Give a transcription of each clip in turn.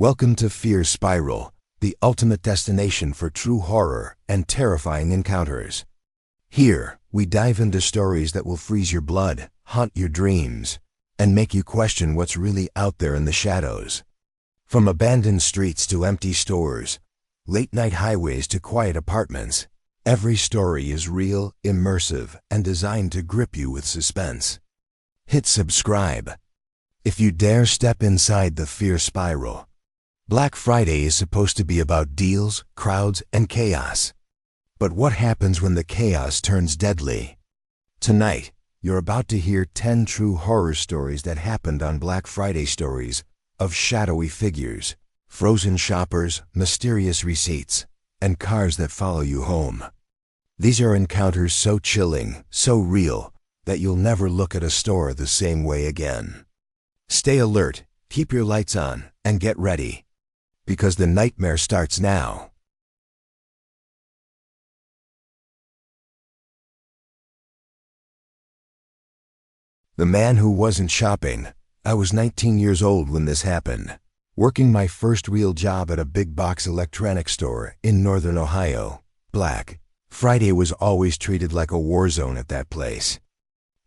Welcome to Fear Spiral, the ultimate destination for true horror and terrifying encounters. Here, we dive into stories that will freeze your blood, haunt your dreams, and make you question what's really out there in the shadows. From abandoned streets to empty stores, late-night highways to quiet apartments, every story is real, immersive, and designed to grip you with suspense. Hit subscribe if you dare step inside the Fear Spiral. Black Friday is supposed to be about deals, crowds, and chaos. But what happens when the chaos turns deadly? Tonight, you're about to hear 10 true horror stories that happened on Black Friday. Stories of shadowy figures, frozen shoppers, mysterious receipts, and cars that follow you home. These are encounters so chilling, so real, that you'll never look at a store the same way again. Stay alert, keep your lights on, and get ready, because the nightmare starts now. The man who wasn't shopping. I was 19 years old when this happened, working my first real job at a big box electronics store in northern Ohio. Black Friday was always treated like a war zone at that place.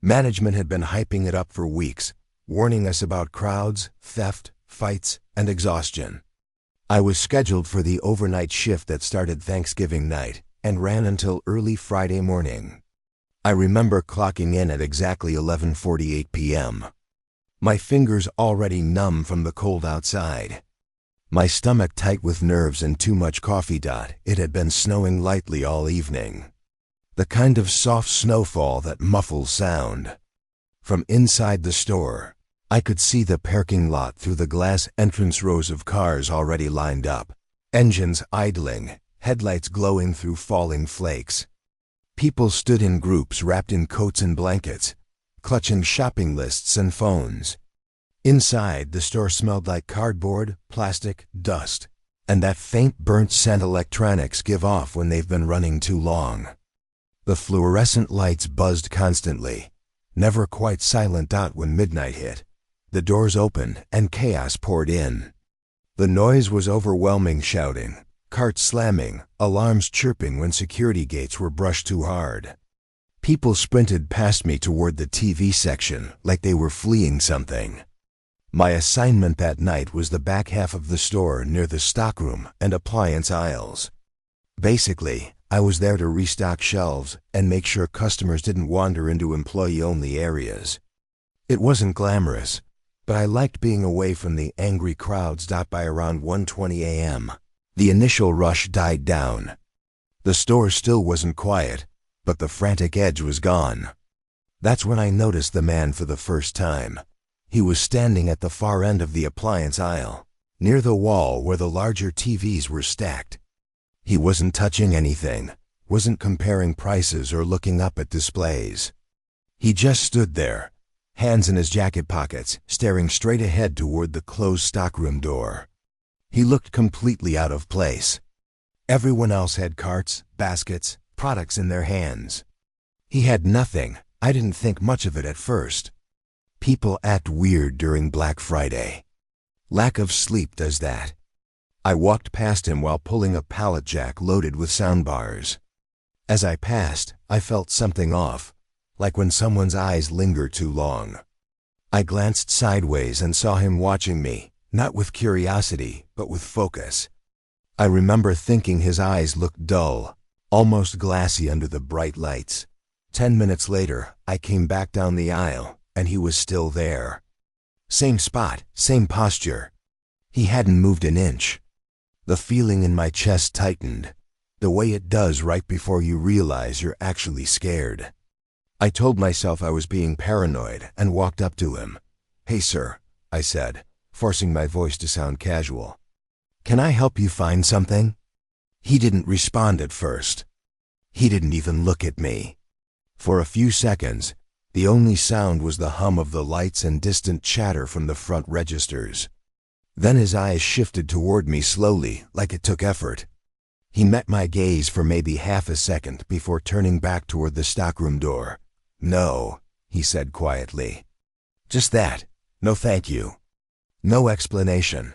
Management had been hyping it up for weeks, warning us about crowds, theft, fights, and exhaustion. I was scheduled for the overnight shift that started Thanksgiving night and ran until early Friday morning. I remember clocking in at exactly 11:48 p.m. My fingers already numb from the cold outside. My stomach tight with nerves and too much coffee. It had been snowing lightly all evening. The kind of soft snowfall that muffles sound. From inside the store, I could see the parking lot through the glass entrance, rows of cars already lined up, engines idling, headlights glowing through falling flakes. People stood in groups wrapped in coats and blankets, clutching shopping lists and phones. Inside, the store smelled like cardboard, plastic, dust, and that faint burnt scent electronics give off when they've been running too long. The fluorescent lights buzzed constantly, never quite silent. When midnight hit, the doors opened and chaos poured in. The noise was overwhelming: shouting, carts slamming, alarms chirping when security gates were brushed too hard. People sprinted past me toward the TV section like they were fleeing something. My assignment that night was the back half of the store near the stockroom and appliance aisles. Basically, I was there to restock shelves and make sure customers didn't wander into employee-only areas. It wasn't glamorous, but I liked being away from the angry crowds. By around 1:20 a.m., the initial rush died down. The store still wasn't quiet, but the frantic edge was gone. That's when I noticed the man for the first time. He was standing at the far end of the appliance aisle, near the wall where the larger TVs were stacked. He wasn't touching anything, wasn't comparing prices or looking up at displays. He just stood there, hands in his jacket pockets, staring straight ahead toward the closed stockroom door. He looked completely out of place. Everyone else had carts, baskets, products in their hands. He had nothing. I didn't think much of it at first. People act weird during Black Friday. Lack of sleep does that. I walked past him while pulling a pallet jack loaded with soundbars. As I passed, I felt something off, like when someone's eyes linger too long. I glanced sideways and saw him watching me, not with curiosity, but with focus. I remember thinking his eyes looked dull, almost glassy under the bright lights. 10 minutes later, I came back down the aisle, and he was still there. Same spot, same posture. He hadn't moved an inch. The feeling in my chest tightened, the way it does right before you realize you're actually scared. I told myself I was being paranoid and walked up to him. "Hey sir," I said, forcing my voice to sound casual. "Can I help you find something?" He didn't respond at first. He didn't even look at me. For a few seconds, the only sound was the hum of the lights and distant chatter from the front registers. Then his eyes shifted toward me slowly, like it took effort. He met my gaze for maybe half a second before turning back toward the stockroom door. "No," he said quietly. "Just that. No thank you." No explanation.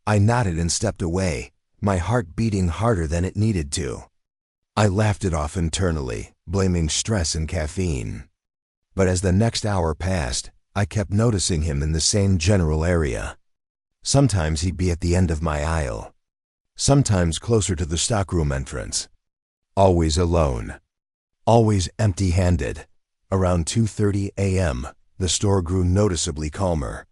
I nodded and stepped away, my heart beating harder than it needed to. I laughed it off internally, blaming stress and caffeine. But as the next hour passed, I kept noticing him in the same general area. Sometimes he'd be at the end of my aisle. Sometimes closer to the stockroom entrance. Always alone. Always empty-handed. Around 2:30 a.m., the store grew noticeably calmer.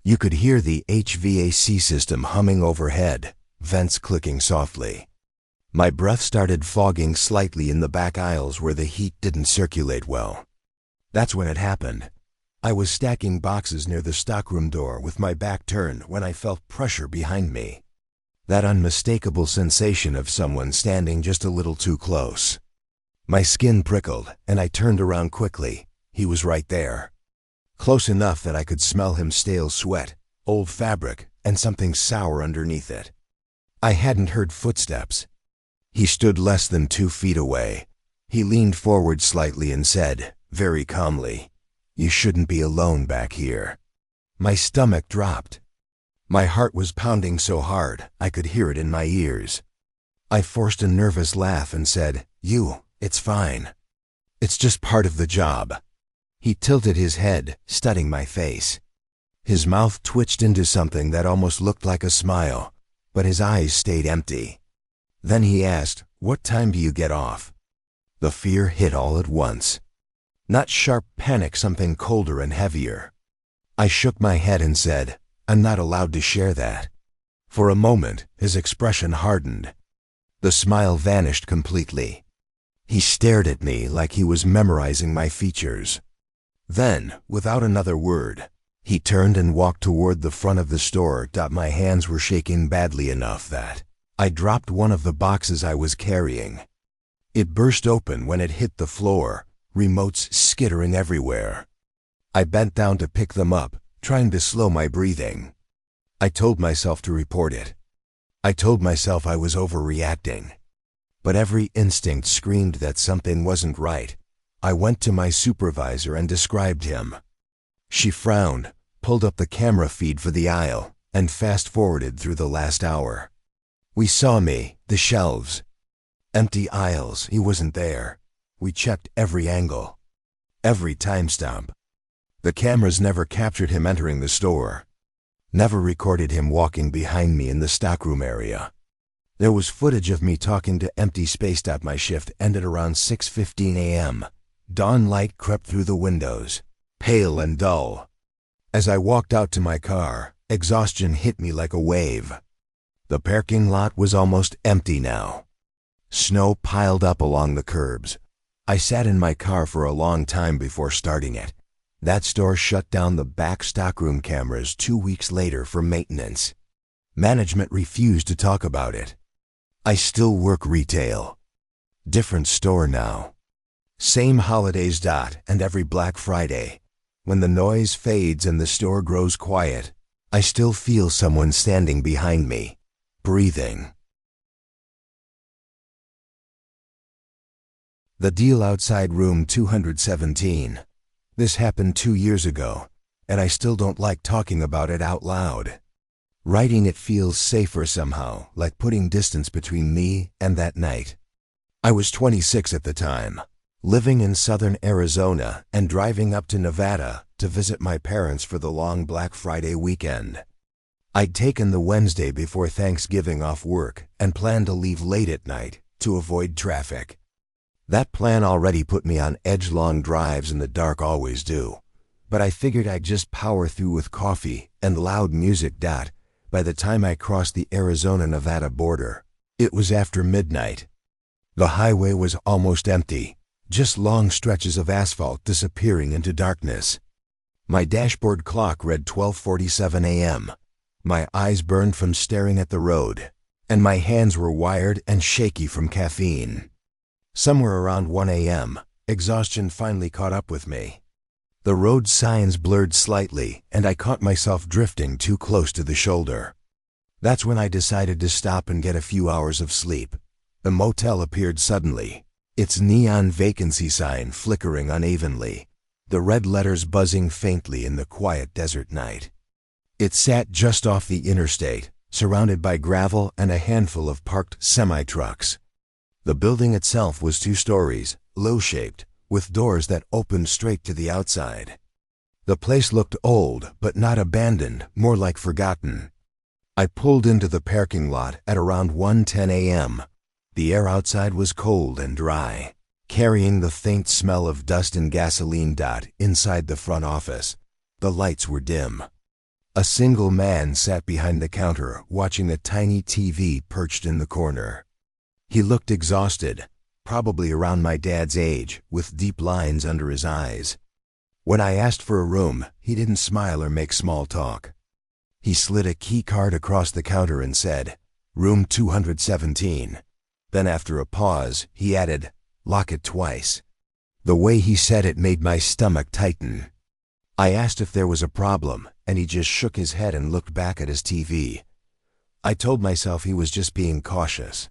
You could hear the HVAC system humming overhead, vents clicking softly. My breath started fogging slightly in the back aisles where the heat didn't circulate well. That's when it happened. I was stacking boxes near the stockroom door with my back turned when I felt pressure behind me. That unmistakable sensation of someone standing just a little too close. My skin prickled, and I turned around quickly. He was right there. Close enough that I could smell him stale sweat, old fabric, and something sour underneath it. I hadn't heard footsteps. He stood less than 2 feet away. He leaned forward slightly and said, very calmly, "You shouldn't be alone back here." My stomach dropped. My heart was pounding so hard, I could hear it in my ears. I forced a nervous laugh and said, "It's fine. It's just part of the job." He tilted his head, studying my face. His mouth twitched into something that almost looked like a smile, but his eyes stayed empty. Then he asked, "What time do you get off?" The fear hit all at once. Not sharp panic, something colder and heavier. I shook my head and said, "I'm not allowed to share that." For a moment, his expression hardened. The smile vanished completely. He stared at me like he was memorizing my features. Then, without another word, he turned and walked toward the front of the store. My hands were shaking badly enough that I dropped one of the boxes I was carrying. It burst open when it hit the floor, remotes skittering everywhere. I bent down to pick them up, trying to slow my breathing. I told myself to report it. I told myself I was overreacting. But every instinct screamed that something wasn't right. I went to my supervisor and described him. She frowned, pulled up the camera feed for the aisle, and fast-forwarded through the last hour. We saw me, the shelves. Empty aisles, he wasn't there. We checked every angle. Every timestamp. The cameras never captured him entering the store. Never recorded him walking behind me in the stockroom area. There was footage of me talking to empty space. My shift ended around 6:15 a.m. Dawn light crept through the windows, pale and dull. As I walked out to my car, exhaustion hit me like a wave. The parking lot was almost empty now. Snow piled up along the curbs. I sat in my car for a long time before starting it. That store shut down the back stockroom cameras 2 weeks later for maintenance. Management refused to talk about it. I still work retail. Different store now. Same holidays. And every Black Friday, when the noise fades and the store grows quiet, I still feel someone standing behind me, breathing. The deal outside room 217. This happened 2 years ago, and I still don't like talking about it out loud. Writing it feels safer somehow, like putting distance between me and that night. I was 26 at the time, living in southern Arizona and driving up to Nevada to visit my parents for the long Black Friday weekend. I'd taken the Wednesday before Thanksgiving off work and planned to leave late at night to avoid traffic. That plan already put me on edge-long drives in the dark, always do. But I figured I'd just power through with coffee and loud music. By the time I crossed the Arizona-Nevada border, it was after midnight. The highway was almost empty, just long stretches of asphalt disappearing into darkness. My dashboard clock read 12:47 a.m. My eyes burned from staring at the road, and my hands were wired and shaky from caffeine. Somewhere around 1 a.m., exhaustion finally caught up with me. The road signs blurred slightly, and I caught myself drifting too close to the shoulder. That's when I decided to stop and get a few hours of sleep. The motel appeared suddenly, its neon vacancy sign flickering unevenly, the red letters buzzing faintly in the quiet desert night. It sat just off the interstate, surrounded by gravel and a handful of parked semi-trucks. The building itself was 2 stories, low-shaped, with doors that opened straight to the outside. The place looked old, but not abandoned, more like forgotten. I pulled into the parking lot at around 1:10 a.m. The air outside was cold and dry, carrying the faint smell of dust and gasoline. Inside the front office, the lights were dim. A single man sat behind the counter watching a tiny TV perched in the corner. He looked exhausted, probably around my dad's age, with deep lines under his eyes. When I asked for a room, he didn't smile or make small talk. He slid a key card across the counter and said, "Room 217. Then after a pause, he added, "Lock it twice." The way he said it made my stomach tighten. I asked if there was a problem, and he just shook his head and looked back at his TV. I told myself he was just being cautious.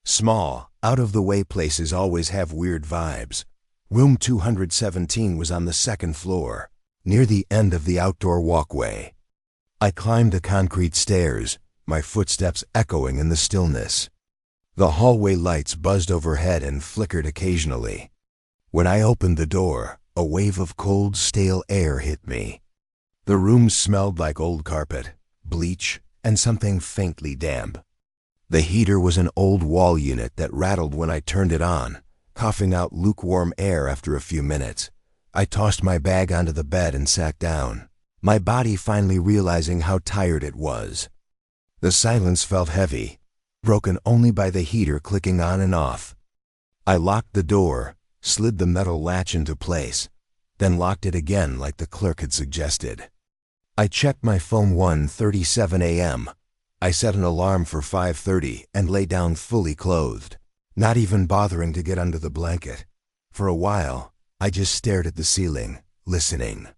Small, out-of-the-way places always have weird vibes. Room 217 was on the 2nd floor, near the end of the outdoor walkway. I climbed the concrete stairs, my footsteps echoing in the stillness. The hallway lights buzzed overhead and flickered occasionally. When I opened the door, a wave of cold, stale air hit me. The room smelled like old carpet, bleach, and something faintly damp. The heater was an old wall unit that rattled when I turned it on, coughing out lukewarm air after a few minutes. I tossed my bag onto the bed and sat down, my body finally realizing how tired it was. The silence felt heavy, broken only by the heater clicking on and off. I locked the door, slid the metal latch into place, then locked it again like the clerk had suggested. I checked my phone 1:37 a.m. I set an alarm for 5:30 and lay down fully clothed, not even bothering to get under the blanket. For a while, I just stared at the ceiling, listening.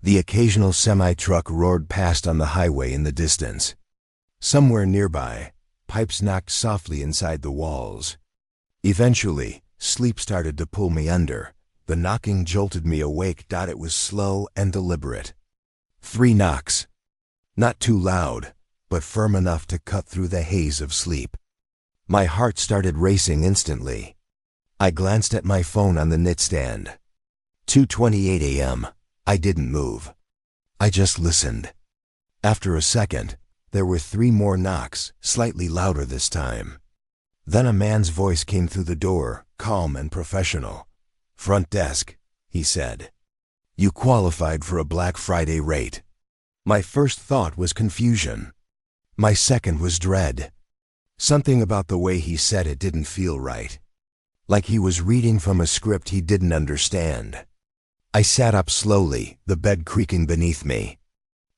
The occasional semi-truck roared past on the highway in the distance. Somewhere nearby, pipes knocked softly inside the walls. Eventually, sleep started to pull me under. The knocking jolted me awake. It was slow and deliberate. 3 knocks. Not too loud, but firm enough to cut through the haze of sleep. My heart started racing instantly. I glanced at my phone on the nightstand. 2:28 a.m. I didn't move. I just listened. After a second, there were 3 more knocks, slightly louder this time. Then a man's voice came through the door, calm and professional. "Front desk," he said. "You qualified for a Black Friday rate." My first thought was confusion. My second was dread. Something about the way he said it didn't feel right. Like he was reading from a script he didn't understand. I sat up slowly, the bed creaking beneath me.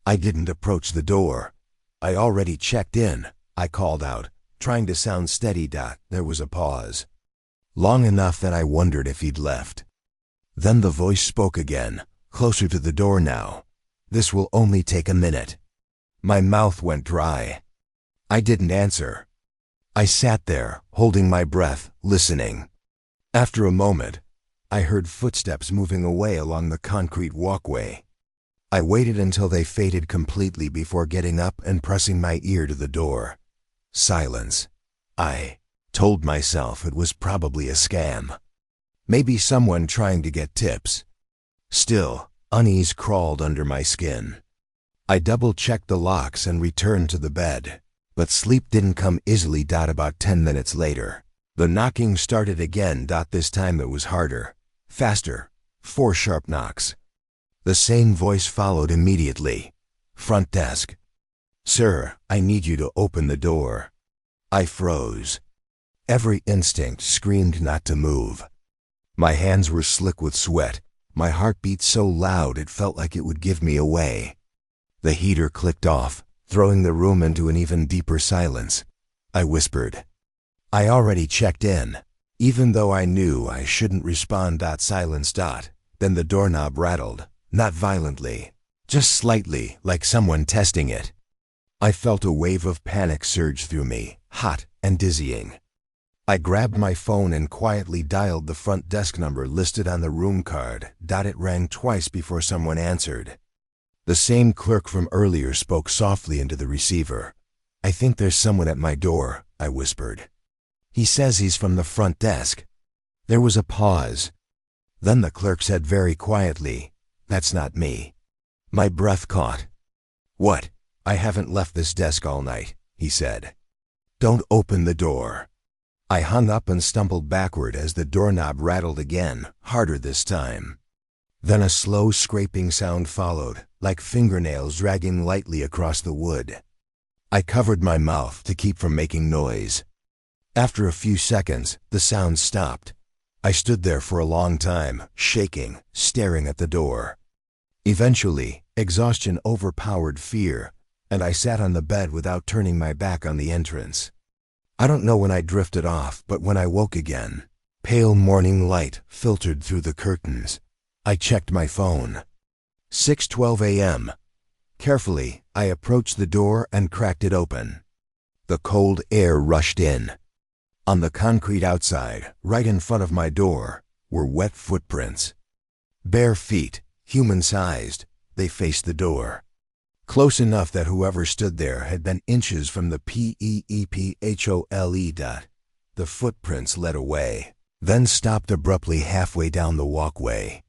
I didn't approach the door. "I already checked in," I called out, trying to sound steady. There was a pause. Long enough that I wondered if he'd left. Then the voice spoke again, closer to the door now. "This will only take a minute." My mouth went dry. I didn't answer. I sat there, holding my breath, listening. After a moment, I heard footsteps moving away along the concrete walkway. I waited until they faded completely before getting up and pressing my ear to the door. Silence. I told myself it was probably a scam. Maybe someone trying to get tips. Still, unease crawled under my skin. I double-checked the locks and returned to the bed, but sleep didn't come easily. About 10 minutes later, the knocking started again. This time it was harder, faster, 4 sharp knocks. The same voice followed immediately. "Front desk." "Sir, I need you to open the door." I froze. Every instinct screamed not to move. My hands were slick with sweat. My heart beat so loud it felt like it would give me away. The heater clicked off, throwing the room into an even deeper silence. I whispered, "I already checked in," even though I knew I shouldn't respond. Silence. Then the doorknob rattled, not violently, just slightly, like someone testing it. I felt a wave of panic surge through me, hot and dizzying. I grabbed my phone and quietly dialed the front desk number listed on the room card. It rang twice before someone answered. The same clerk from earlier spoke softly into the receiver. "I think there's someone at my door," I whispered. "He says he's from the front desk." There was a pause. Then the clerk said very quietly, "That's not me." My breath caught. "What? I haven't left this desk all night," he said. "Don't open the door." I hung up and stumbled backward as the doorknob rattled again, harder this time. Then a slow scraping sound followed, like fingernails dragging lightly across the wood. I covered my mouth to keep from making noise. After a few seconds, the sound stopped. I stood there for a long time, shaking, staring at the door. Eventually, exhaustion overpowered fear, and I sat on the bed without turning my back on the entrance. I don't know when I drifted off, but when I woke again, pale morning light filtered through the curtains. I checked my phone. 6:12 a.m. Carefully, I approached the door and cracked it open. The cold air rushed in. On the concrete outside, right in front of my door, were wet footprints. Bare feet, human-sized, they faced the door. Close enough that whoever stood there had been inches from the PEEPHOLE dot. The footprints led away, then stopped abruptly halfway down the walkway.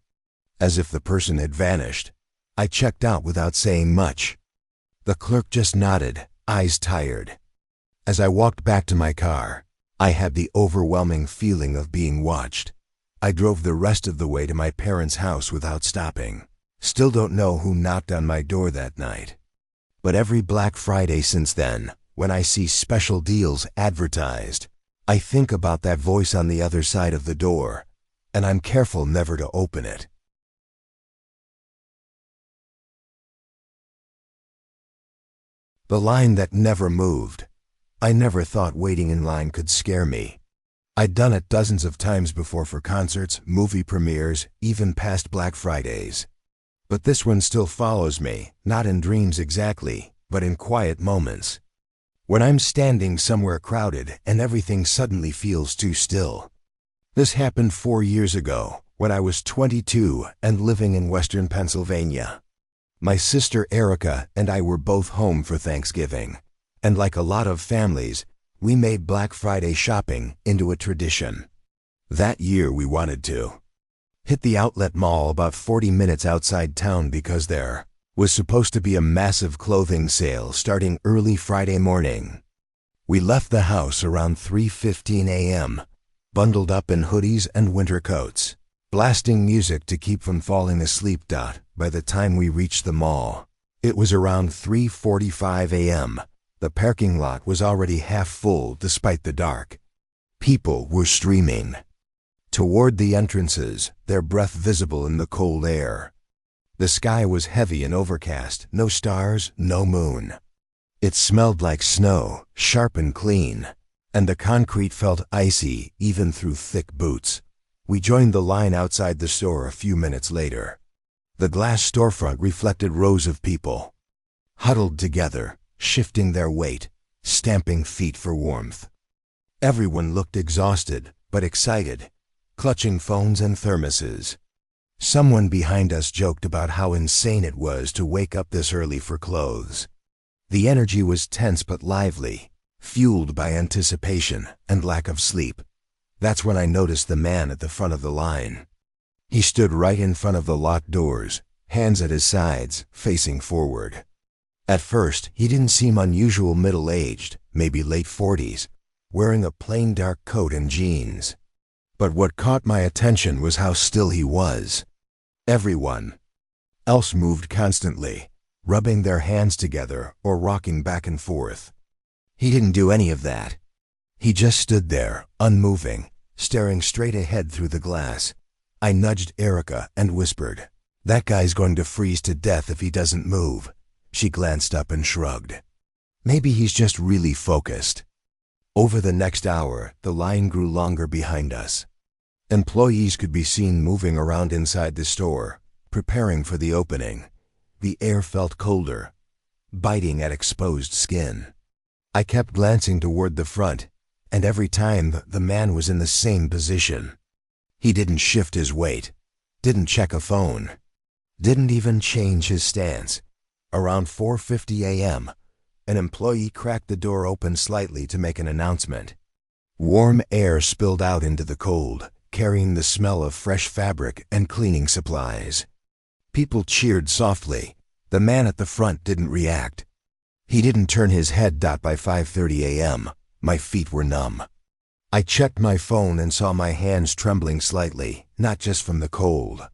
As if the person had vanished, I checked out without saying much. The clerk just nodded, eyes tired. As I walked back to my car, I had the overwhelming feeling of being watched. I drove the rest of the way to my parents' house without stopping. Still don't know who knocked on my door that night. But every Black Friday since then, when I see special deals advertised, I think about that voice on the other side of the door, and I'm careful never to open it. The line that never moved. I never thought waiting in line could scare me. I'd done it dozens of times before for concerts, movie premieres, even past Black Fridays. But this one still follows me, not in dreams exactly, but in quiet moments. When I'm standing somewhere crowded and everything suddenly feels too still. This happened 4 years ago, when I was 22 and living in Western Pennsylvania. My sister Erica and I were both home for Thanksgiving, and like a lot of families, we made Black Friday shopping into a tradition. That year we wanted to hit the outlet mall about 40 minutes outside town because there was supposed to be a massive clothing sale starting early Friday morning. We left the house around 3:15 a.m., bundled up in hoodies and winter coats, blasting music to keep from falling asleep. By the time we reached the mall, it was around 3:45 a.m. The parking lot was already half full despite the dark. People were streaming toward the entrances, their breath visible in the cold air. The sky was heavy and overcast, no stars, no moon. It smelled like snow, sharp and clean, and the concrete felt icy even through thick boots. We joined the line outside the store a few minutes later. The glass storefront reflected rows of people, huddled together, shifting their weight, stamping feet for warmth. Everyone looked exhausted, but excited, clutching phones and thermoses. Someone behind us joked about how insane it was to wake up this early for clothes. The energy was tense but lively, fueled by anticipation and lack of sleep. That's when I noticed the man at the front of the line. He stood right in front of the locked doors, hands at his sides, facing forward. At first, he didn't seem unusual middle-aged, maybe late 40s, wearing a plain dark coat and jeans. But what caught my attention was how still he was. Everyone else moved constantly, rubbing their hands together or rocking back and forth. He didn't do any of that. He just stood there, unmoving, staring straight ahead through the glass. I nudged Erica and whispered, "That guy's going to freeze to death if he doesn't move." She glanced up and shrugged. Maybe he's just really focused. Over the next hour, the line grew longer behind us. Employees could be seen moving around inside the store, preparing for the opening. The air felt colder, biting at exposed skin. I kept glancing toward the front, and every time the man was in the same position. He didn't shift his weight, didn't check a phone, didn't even change his stance. Around 4:50 a.m., An employee cracked the door open slightly to make an announcement. Warm air spilled out into the cold, carrying the smell of fresh fabric and cleaning supplies. People cheered softly. The man at the front didn't react. He didn't turn his head. By 5:30 a.m., my feet were numb. I checked my phone and saw my hands trembling slightly, not just from the cold.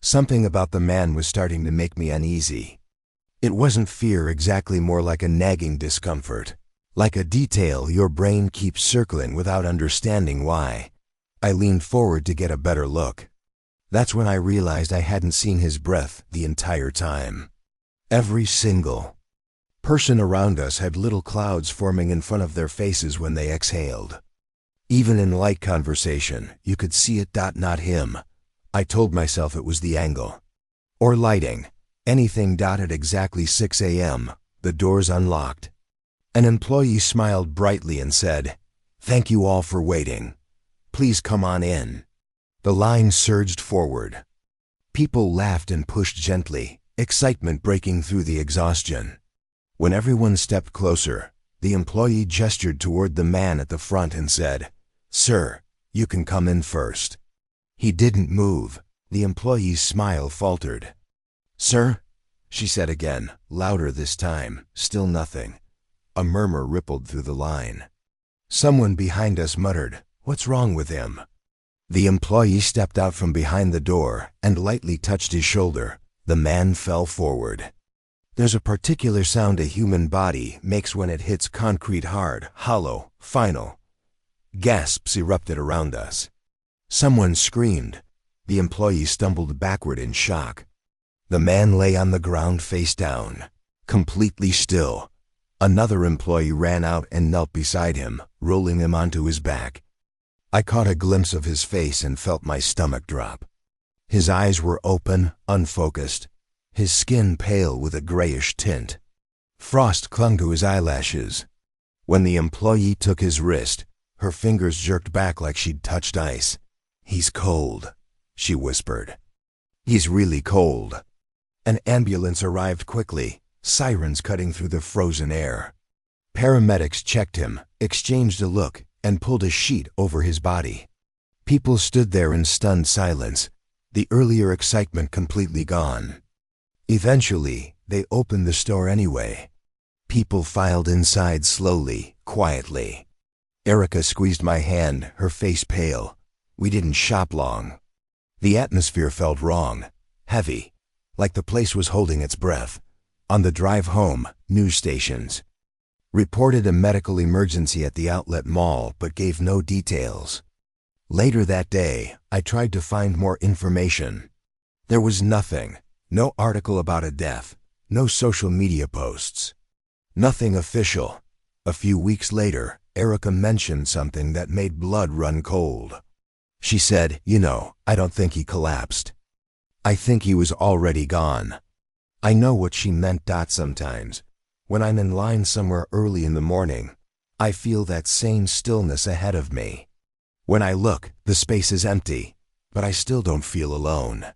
Something about the man was starting to make me uneasy. It wasn't fear exactly, more like a nagging discomfort. Like a detail your brain keeps circling without understanding why. I leaned forward to get a better look. That's when I realized I hadn't seen his breath the entire time. Every single person around us had little clouds forming in front of their faces when they exhaled. Even in light conversation, you could see it. Not him. I told myself it was the angle. Or lighting. Anything. At exactly 6 a.m., the doors unlocked. An employee smiled brightly and said, "Thank you all for waiting. Please come on in." The line surged forward. People laughed and pushed gently, excitement breaking through the exhaustion. When everyone stepped closer, the employee gestured toward the man at the front and said, "Sir, you can come in first." He didn't move. The employee's smile faltered. "Sir?" she said again, louder this time. Still nothing. A murmur rippled through the line. Someone behind us muttered, "What's wrong with him?" The employee stepped out from behind the door and lightly touched his shoulder. The man fell forward. There's a particular sound a human body makes when it hits concrete, hard, hollow, final. Gasps erupted around us. Someone screamed. The employee stumbled backward in shock. The man lay on the ground face down, completely still. Another employee ran out and knelt beside him, rolling him onto his back. I caught a glimpse of his face and felt my stomach drop. His eyes were open, unfocused, his skin pale with a grayish tint. Frost clung to his eyelashes. When the employee took his wrist, her fingers jerked back like she'd touched ice. "He's cold," she whispered. "He's really cold." An ambulance arrived quickly, sirens cutting through the frozen air. Paramedics checked him, exchanged a look, and pulled a sheet over his body. People stood there in stunned silence, the earlier excitement completely gone. Eventually, they opened the store anyway. People filed inside slowly, quietly. Erica squeezed my hand, her face pale. We didn't shop long. The atmosphere felt wrong, heavy, like the place was holding its breath. On the drive home, news stations reported a medical emergency at the outlet mall but gave no details. Later that day, I tried to find more information. There was nothing. No article about a death. No social media posts. Nothing official. A few weeks later, Erica mentioned something that made blood run cold. She said, I don't think he collapsed. I think he was already gone." I know what she meant. Sometimes, when I'm in line somewhere early in the morning, I feel that same stillness ahead of me. When I look, the space is empty, but I still don't feel alone.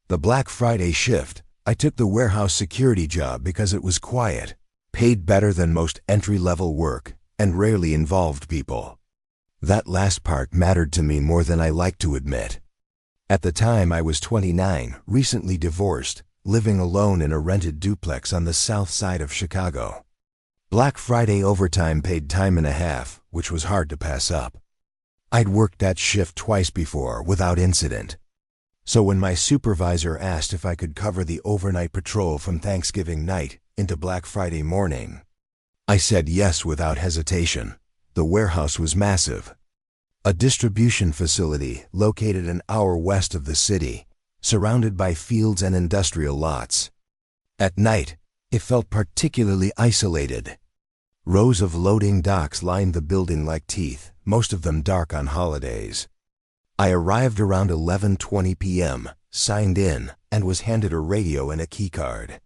The Black Friday shift, I took the warehouse security job because it was quiet, paid better than most entry-level work, and rarely involved people. That last part mattered to me more than I like to admit. At the time I was 29, recently divorced, living alone in a rented duplex on the south side of Chicago. Black Friday overtime paid time and a half, which was hard to pass up. I'd worked that shift twice before without incident. So when my supervisor asked if I could cover the overnight patrol from Thanksgiving night into Black Friday morning, I said yes without hesitation. The warehouse was massive. A distribution facility located an hour west of the city, surrounded by fields and industrial lots. At night, it felt particularly isolated. Rows of loading docks lined the building like teeth, most of them dark on holidays. I arrived around 11:20 p.m., signed in, and was handed a radio and a keycard.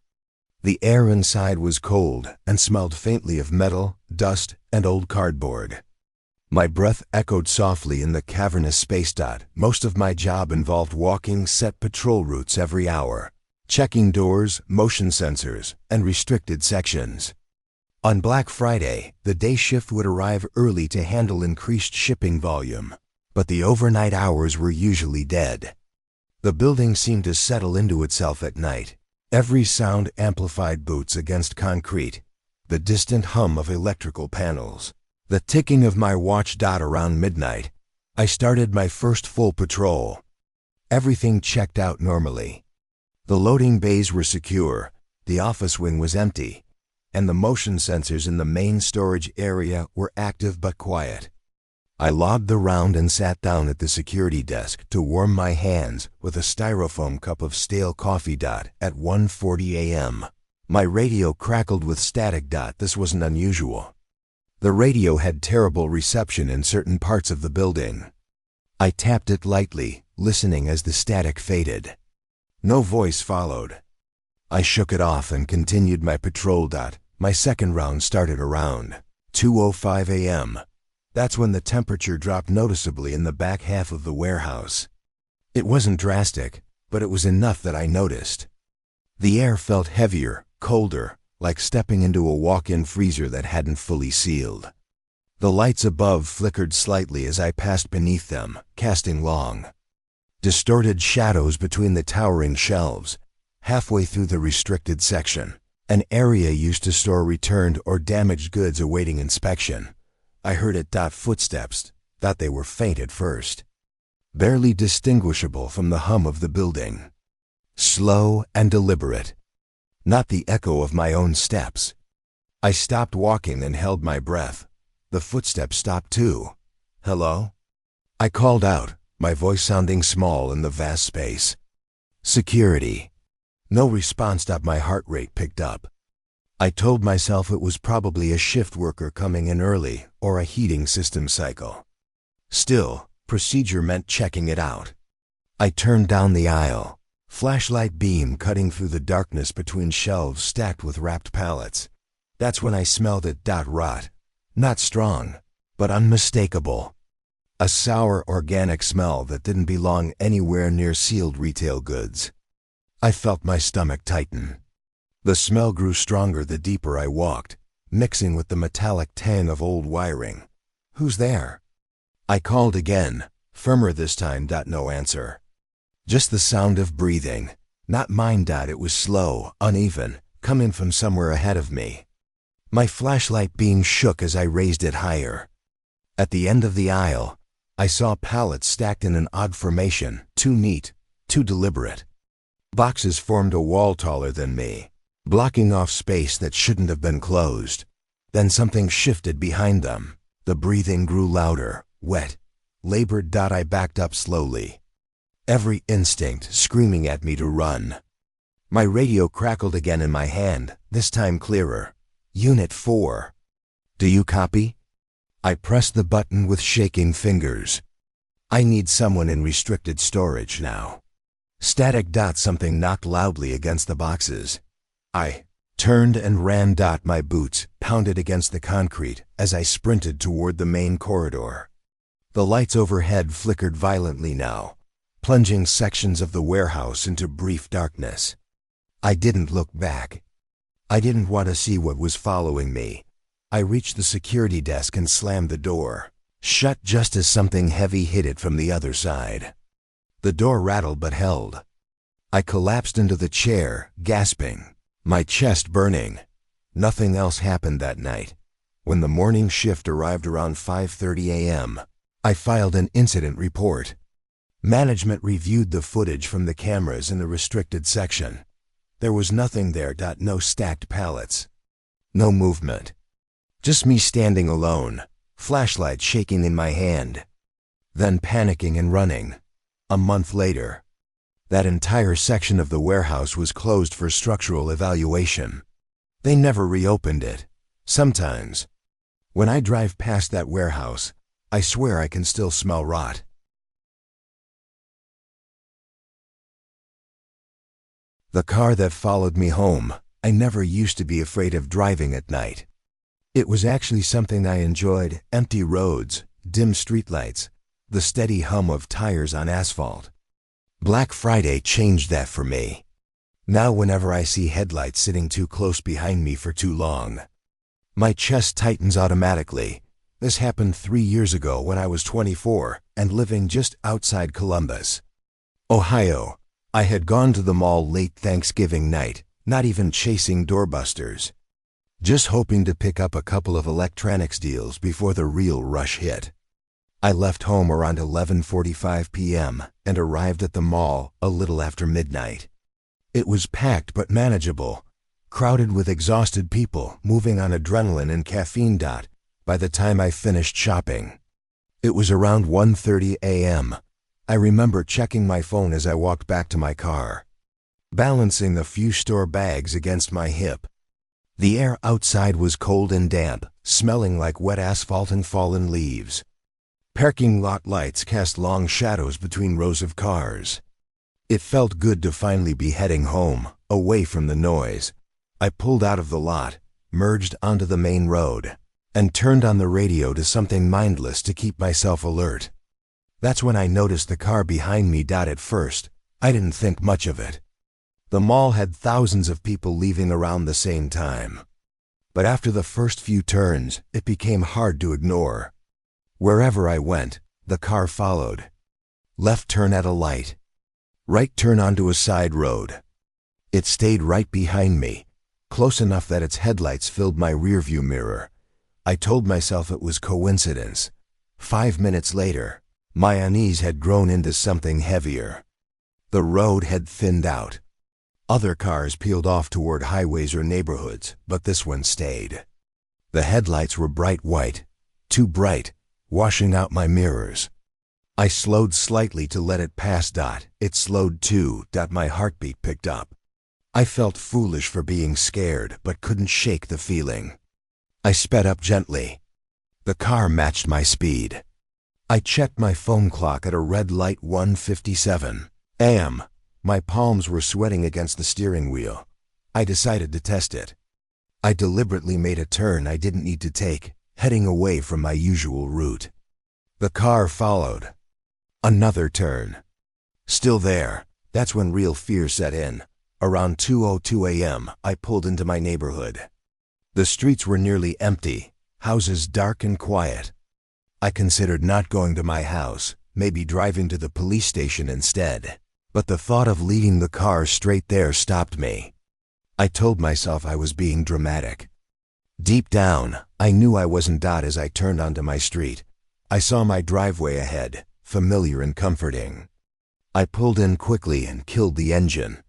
The air inside was cold and smelled faintly of metal, dust, and old cardboard. My breath echoed softly in the cavernous space. Most of my job involved walking set patrol routes every hour, checking doors, motion sensors, and restricted sections. On Black Friday, the day shift would arrive early to handle increased shipping volume, but the overnight hours were usually dead. The building seemed to settle into itself at night. Every sound amplified: boots against concrete, the distant hum of electrical panels, the ticking of my watch. Around midnight, I started my first full patrol. Everything checked out normally. The loading bays were secure, the office wing was empty, and the motion sensors in the main storage area were active but quiet. I logged the round and sat down at the security desk to warm my hands with a styrofoam cup of stale coffee. At 1:40 a.m., my radio crackled with static. This wasn't unusual. The radio had terrible reception in certain parts of the building. I tapped it lightly, listening as the static faded. No voice followed. I shook it off and continued my patrol. My second round started around 2:05 a.m. That's when the temperature dropped noticeably in the back half of the warehouse. It wasn't drastic, but it was enough that I noticed. The air felt heavier, colder, like stepping into a walk-in freezer that hadn't fully sealed. The lights above flickered slightly as I passed beneath them, casting long, distorted shadows between the towering shelves. Halfway through the restricted section, an area used to store returned or damaged goods awaiting inspection, I heard it. Footsteps. Thought they were faint at first, barely distinguishable from the hum of the building. Slow and deliberate. Not the echo of my own steps. I stopped walking and held my breath. The footsteps stopped too. "Hello?" I called out, my voice sounding small in the vast space. "Security." No response. My heart rate picked up. I told myself it was probably a shift worker coming in early or a heating system cycle. Still, procedure meant checking it out. I turned down the aisle, flashlight beam cutting through the darkness between shelves stacked with wrapped pallets. That's when I smelled it. Rot. Not strong, but unmistakable. A sour organic smell that didn't belong anywhere near sealed retail goods. I felt my stomach tighten. The smell grew stronger the deeper I walked, mixing with the metallic tang of old wiring. "Who's there?" I called again, firmer this time. No answer. Just the sound of breathing. Not mine. It was slow, uneven, coming from somewhere ahead of me. My flashlight beam shook as I raised it higher. At the end of the aisle, I saw pallets stacked in an odd formation, too neat, too deliberate. Boxes formed a wall taller than me, blocking off space that shouldn't have been closed. Then something shifted behind them. The breathing grew louder, wet, labored. I backed up slowly, every instinct screaming at me to run. My radio crackled again in my hand, this time clearer. "Unit 4. Do you copy?" I pressed the button with shaking fingers. "I need someone in restricted storage now." Static. Something knocked loudly against the boxes. I turned and ran. My boots pounded against the concrete as I sprinted toward the main corridor. The lights overhead flickered violently now, plunging sections of the warehouse into brief darkness. I didn't look back. I didn't want to see what was following me. I reached the security desk and slammed the door, shut just as something heavy hit it from the other side. The door rattled but held. I collapsed into the chair, gasping, my chest burning. Nothing else happened that night. When the morning shift arrived around 5:30 a.m., I filed an incident report. Management reviewed the footage from the cameras in the restricted section. There was nothing there. No stacked pallets. No movement. Just me standing alone, flashlight shaking in my hand. Then panicking and running. A month later, that entire section of the warehouse was closed for structural evaluation. They never reopened it. Sometimes, when I drive past that warehouse, I swear I can still smell rot. The car that followed me home. I never used to be afraid of driving at night. It was actually something I enjoyed: empty roads, dim streetlights, the steady hum of tires on asphalt. Black Friday changed that for me. Now whenever I see headlights sitting too close behind me for too long, my chest tightens automatically. This happened 3 years ago when I was 24 and living just outside Columbus, Ohio. I had gone to the mall late Thanksgiving night, not even chasing doorbusters, just hoping to pick up a couple of electronics deals before the real rush hit. I left home around 11:45 p.m. and arrived at the mall a little after midnight. It was packed but manageable, crowded with exhausted people moving on adrenaline and caffeine. By the time I finished shopping, it was around 1:30 a.m. I remember checking my phone as I walked back to my car, balancing the few store bags against my hip. The air outside was cold and damp, smelling like wet asphalt and fallen leaves. Parking lot lights cast long shadows between rows of cars. It felt good to finally be heading home, away from the noise. I pulled out of the lot, merged onto the main road, and turned on the radio to something mindless to keep myself alert. That's when I noticed the car behind me. At first, I didn't think much of it. The mall had thousands of people leaving around the same time. But after the first few turns, it became hard to ignore. Wherever I went, the car followed. Left turn at a light. Right turn onto a side road. It stayed right behind me, close enough that its headlights filled my rearview mirror. I told myself it was coincidence. 5 minutes later, my unease had grown into something heavier. The road had thinned out. Other cars peeled off toward highways or neighborhoods, but this one stayed. The headlights were bright white, too bright, washing out my mirrors. I slowed slightly to let it pass. It slowed too. My heartbeat picked up. I felt foolish for being scared, but couldn't shake the feeling. I sped up gently. The car matched my speed. I checked my phone clock at a red light, 1:57 a.m. My palms were sweating against the steering wheel. I decided to test it. I deliberately made a turn I didn't need to take, heading away from my usual route. The car followed. Another turn. Still there. That's when real fear set in. Around 2:02 a.m., I pulled into my neighborhood. The streets were nearly empty, houses dark and quiet. I considered not going to my house, maybe driving to the police station instead. But the thought of leaving the car straight there stopped me. I told myself I was being dramatic. Deep down, I knew I wasn't. As I turned onto my street, I saw my driveway ahead, familiar and comforting. I pulled in quickly and killed the engine.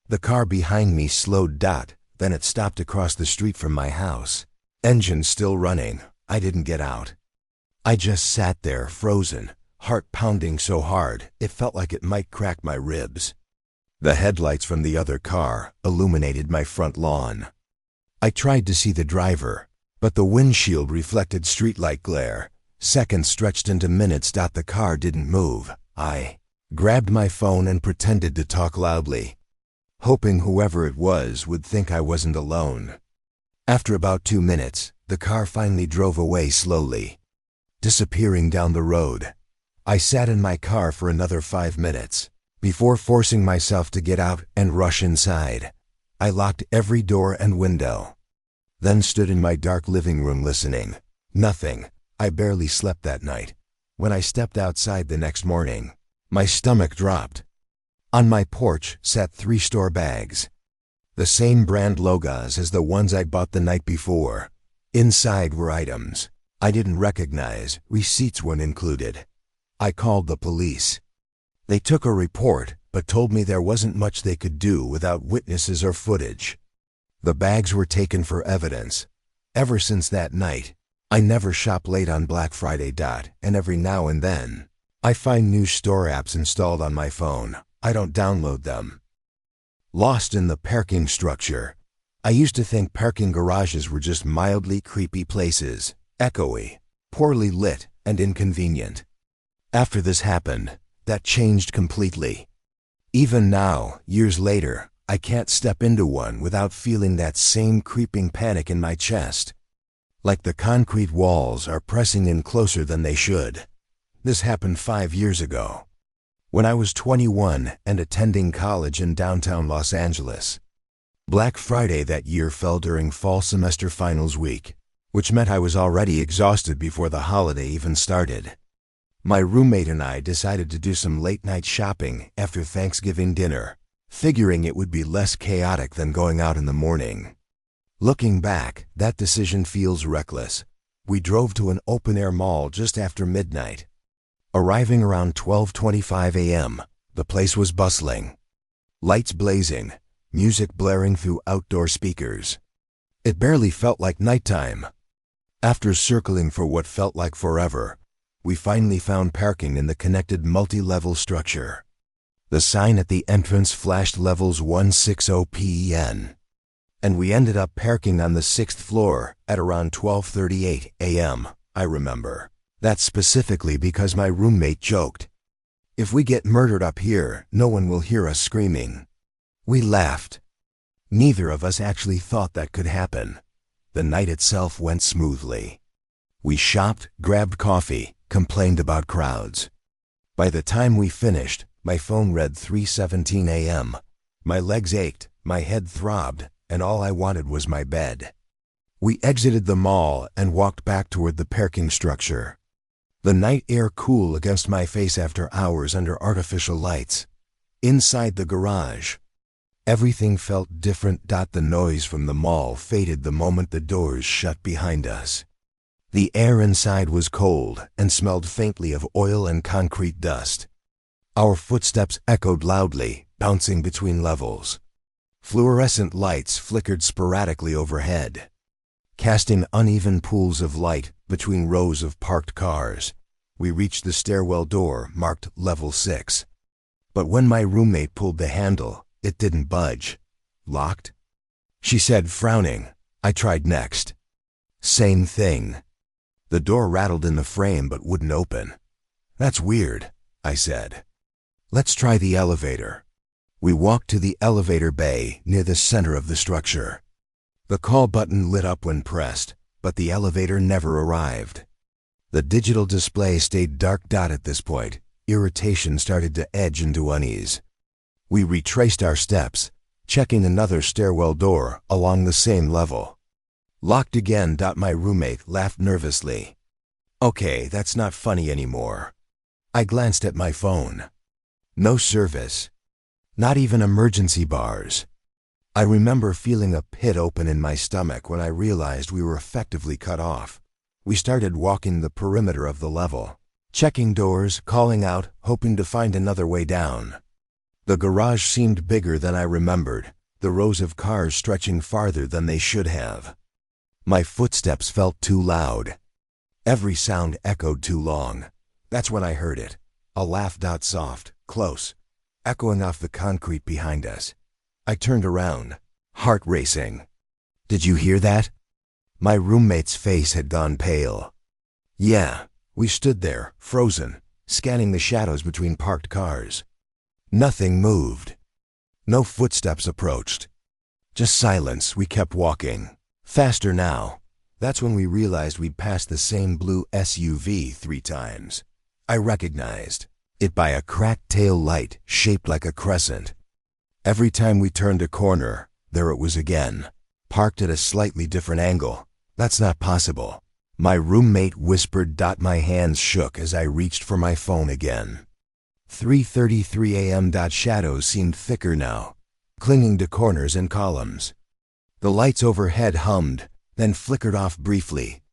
The car behind me slowed. Then it stopped across the street from my house. Engine still running. I didn't get out. I just sat there, frozen, heart pounding so hard it felt like it might crack my ribs. The headlights from the other car illuminated my front lawn. I tried to see the driver, but the windshield reflected streetlight glare. Seconds stretched into minutes. The car didn't move. I grabbed my phone and pretended to talk loudly, hoping whoever it was would think I wasn't alone. After about 2 minutes, the car finally drove away slowly, disappearing down the road. I sat in my car for another 5 minutes before forcing myself to get out and rush inside. I locked every door and window, then stood in my dark living room listening. Nothing. I barely slept that night. When I stepped outside the next morning, my stomach dropped. On my porch sat 3 store bags, the same brand logos as the ones I bought the night before. Inside were items I didn't recognize, receipts weren't included. I called the police. They took a report, but told me there wasn't much they could do without witnesses or footage. The bags were taken for evidence. Ever since that night, I never shop late on Black Friday. And every now and then, I find new store apps installed on my phone. I don't download them. Lost in the parking structure. I used to think parking garages were just mildly creepy places, echoey, poorly lit, and inconvenient. After this happened, that changed completely. Even now, years later, I can't step into one without feeling that same creeping panic in my chest, like the concrete walls are pressing in closer than they should. This happened 5 years ago. when I was 21 and attending college in downtown Los Angeles. Black Friday that year fell during fall semester finals week, which meant I was already exhausted before the holiday even started. My roommate and I decided to do some late-night shopping after Thanksgiving dinner, figuring it would be less chaotic than going out in the morning. Looking back, that decision feels reckless. We drove to an open-air mall just after midnight. Arriving around 12:25 a.m., the place was bustling. Lights blazing, music blaring through outdoor speakers. It barely felt like nighttime. After circling for what felt like forever, we finally found parking in the connected multi-level structure. The sign at the entrance flashed levels 160 PEN, and we ended up parking on the 6th floor at around 12:38 a.m., I remember. That's specifically because my roommate joked, "If we get murdered up here, no one will hear us screaming." We laughed. Neither of us actually thought that could happen. The night itself went smoothly. We shopped, grabbed coffee, complained about crowds. By the time we finished, my phone read 3:17 a.m. My legs ached, my head throbbed, and all I wanted was my bed. We exited the mall and walked back toward the parking structure. The night air cool against my face after hours under artificial lights. Inside the garage, everything felt different. The noise from the mall faded the moment the doors shut behind us. The air inside was cold and smelled faintly of oil and concrete dust. Our footsteps echoed loudly, bouncing between levels. Fluorescent lights flickered sporadically overhead, casting uneven pools of light between rows of parked cars. We reached the stairwell door marked Level 6. But when my roommate pulled the handle, it didn't budge. "Locked?" she said, frowning. I tried next. Same thing. The door rattled in the frame but wouldn't open. "That's weird," I said. "Let's try the elevator." We walked to the elevator bay near the center of the structure. The call button lit up when pressed, but the elevator never arrived. The digital display stayed dark. At this point, irritation started to edge into unease. We retraced our steps, checking another stairwell door along the same level. "Locked again." My roommate laughed nervously. "Okay, that's not funny anymore." I glanced at my phone. No service. Not even emergency bars. I remember feeling a pit open in my stomach when I realized we were effectively cut off. We started walking the perimeter of the level, checking doors, calling out, hoping to find another way down. The garage seemed bigger than I remembered, the rows of cars stretching farther than they should have. My footsteps felt too loud. Every sound echoed too long. That's when I heard it. A laugh. Soft, close, echoing off the concrete behind us. I turned around, heart racing. "Did you hear that?" My roommate's face had gone pale. "Yeah." We stood there, frozen, scanning the shadows between parked cars. Nothing moved. No footsteps approached. Just silence. We kept walking. Faster now. That's when we realized we'd passed the same blue SUV 3 times. I recognized it by a cracked tail light shaped like a crescent. Every time we turned a corner, there it was again, parked at a slightly different angle. "That's not possible," my roommate whispered. My hands shook as I reached for my phone again. 3:33 a.m. Shadows seemed thicker now, clinging to corners and columns. The lights overhead hummed, then flickered off briefly,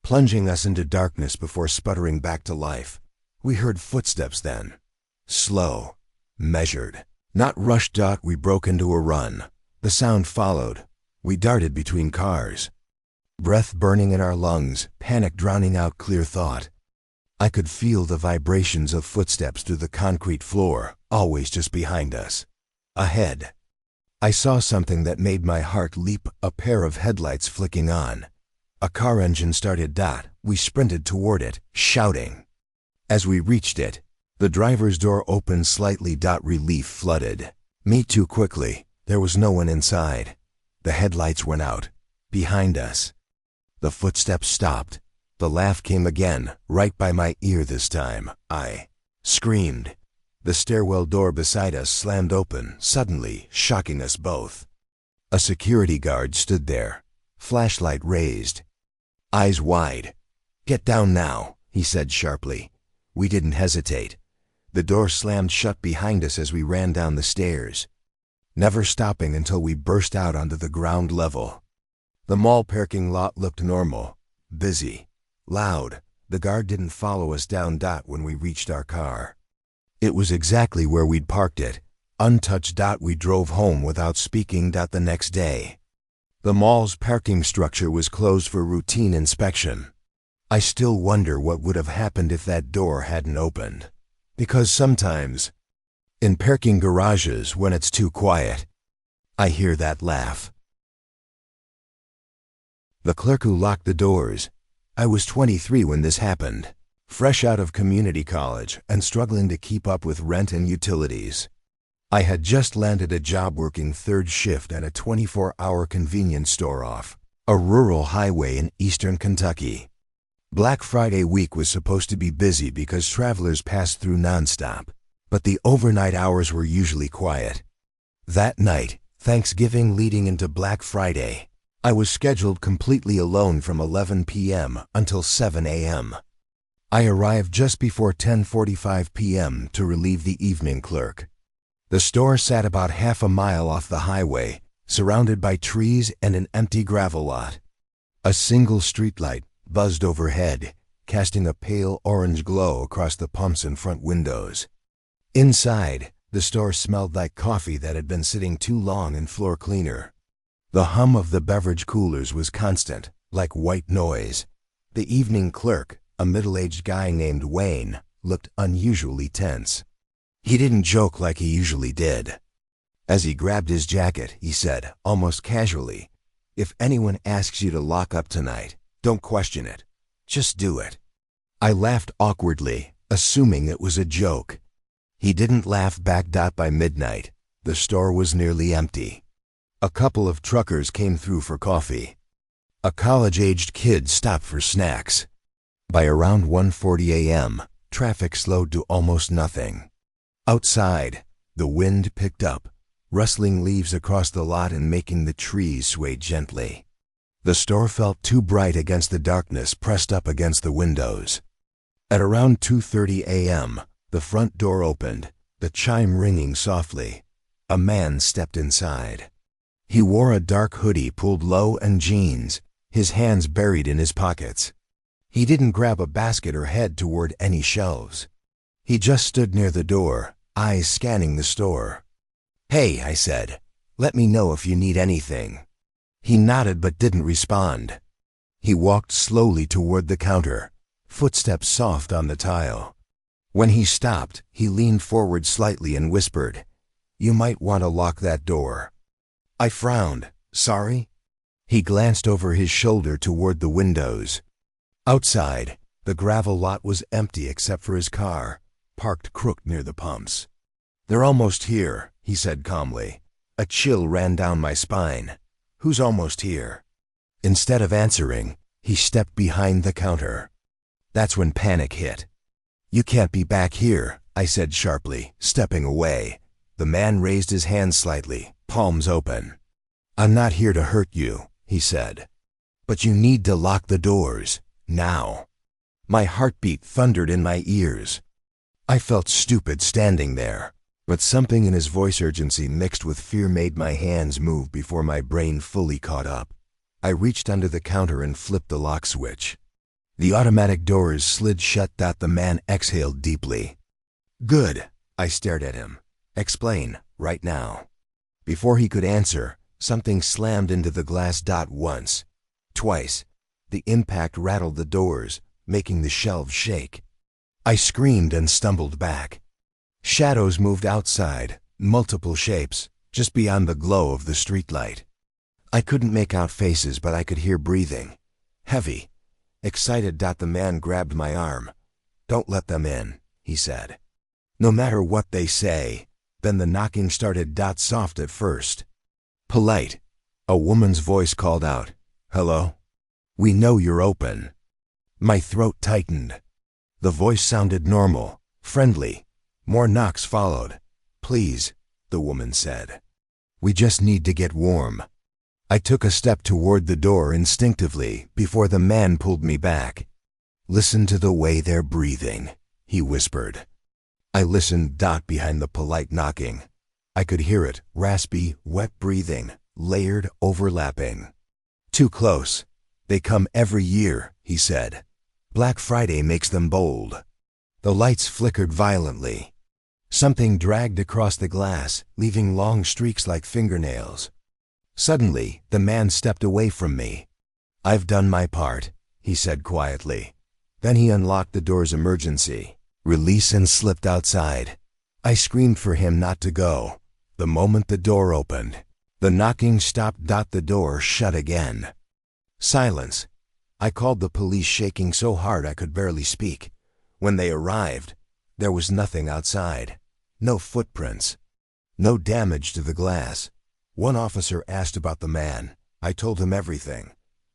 plunging us into darkness before sputtering back to life. We heard footsteps then. Slow, measured, not rushed. We broke into a run. The sound followed. We darted between cars, breath burning in our lungs, panic drowning out clear thought. I could feel the vibrations of footsteps through the concrete floor, always just behind us. Ahead, I saw something that made my heart leap, a pair of headlights flicking on. A car engine started. We sprinted toward it, shouting. As we reached it, the driver's door opened slightly. Relief flooded me too quickly. There was no one inside. The headlights went out, behind us. The footsteps stopped. The laugh came again, right by my ear this time. I screamed. The stairwell door beside us slammed open, suddenly, shocking us both. A security guard stood there, flashlight raised, eyes wide. "Get down now," he said sharply. We didn't hesitate. The door slammed shut behind us as we ran down the stairs, never stopping until we burst out onto the ground level. The mall parking lot looked normal, busy, loud. The guard didn't follow us down. When we reached our car, it was exactly where we'd parked it, untouched. We drove home without speaking. The next day, the mall's parking structure was closed for routine inspection. I still wonder what would have happened if that door hadn't opened. Because sometimes, in parking garages, when it's too quiet, I hear that laugh. The clerk who locked the doors. I was 23 when this happened, fresh out of community college and struggling to keep up with rent and utilities. I had just landed a job working third shift at a 24-hour convenience store off a rural highway in eastern Kentucky. Black Friday week was supposed to be busy because travelers passed through nonstop, but the overnight hours were usually quiet. That night, Thanksgiving leading into Black Friday, I was scheduled completely alone from 11 p.m. until 7 a.m. I arrived just before 10:45 p.m. to relieve the evening clerk. The store sat about half a mile off the highway, surrounded by trees and an empty gravel lot. A single streetlight buzzed overhead, casting a pale orange glow across the pumps and front windows. Inside, the store smelled like coffee that had been sitting too long in floor cleaner. The hum of the beverage coolers was constant, like white noise. The evening clerk, a middle-aged guy named Wayne, looked unusually tense. He didn't joke like he usually did. As he grabbed his jacket, he said, almost casually, "If anyone asks you to lock up tonight, don't question it. Just do it." I laughed awkwardly, assuming it was a joke. He didn't laugh back. By midnight, the store was nearly empty. A couple of truckers came through for coffee. A college-aged kid stopped for snacks. By around 1:40 a.m., traffic slowed to almost nothing. Outside, the wind picked up, rustling leaves across the lot and making the trees sway gently. The store felt too bright against the darkness pressed up against the windows. At around 2:30 a.m., the front door opened, the chime ringing softly. A man stepped inside. He wore a dark hoodie pulled low and jeans, his hands buried in his pockets. He didn't grab a basket or head toward any shelves. He just stood near the door, eyes scanning the store. "Hey," I said, "let me know if you need anything." He nodded but didn't respond. He walked slowly toward the counter, footsteps soft on the tile. When he stopped, he leaned forward slightly and whispered, "You might want to lock that door." I frowned. "Sorry?" He glanced over his shoulder toward the windows. Outside, the gravel lot was empty except for his car, parked crooked near the pumps. "They're almost here," he said calmly. A chill ran down my spine. "Who's almost here?" Instead of answering, he stepped behind the counter. That's when panic hit. "You can't be back here," I said sharply, stepping away. The man raised his hands slightly, palms open. "I'm not here to hurt you," he said. "But you need to lock the doors, now." My heartbeat thundered in my ears. I felt stupid standing there, but something in his voice, urgency mixed with fear, made my hands move before my brain fully caught up. I reached under the counter and flipped the lock switch. The automatic doors slid shut. The man exhaled deeply. "Good." I stared at him. "Explain, right now." Before he could answer, something slammed into the glass. Once, twice. The impact rattled the doors, making the shelves shake. I screamed and stumbled back. Shadows moved outside, multiple shapes, just beyond the glow of the streetlight. I couldn't make out faces, but I could hear breathing. Heavy, excited. The man grabbed my arm. "Don't let them in," he said. "No matter what they say." Then the knocking started. Soft at first. Polite. A woman's voice called out, "Hello? We know you're open." My throat tightened. The voice sounded normal, friendly, More knocks followed. "Please," the woman said. "We just need to get warm." I took a step toward the door instinctively before the man pulled me back. "Listen to the way they're breathing," he whispered. I listened. Behind the polite knocking, I could hear it, raspy, wet breathing, layered, overlapping. "Too close. They come every year," he said. "Black Friday makes them bold." The lights flickered violently. Something dragged across the glass, leaving long streaks like fingernails. Suddenly, the man stepped away from me. "I've done my part," he said quietly. Then he unlocked the door's emergency release and slipped outside. I screamed for him not to go. The moment the door opened, the knocking stopped. The door shut again. Silence. I called the police, shaking so hard I could barely speak. When they arrived, there was nothing outside. No footprints. No damage to the glass. One officer asked about the man. I told him everything.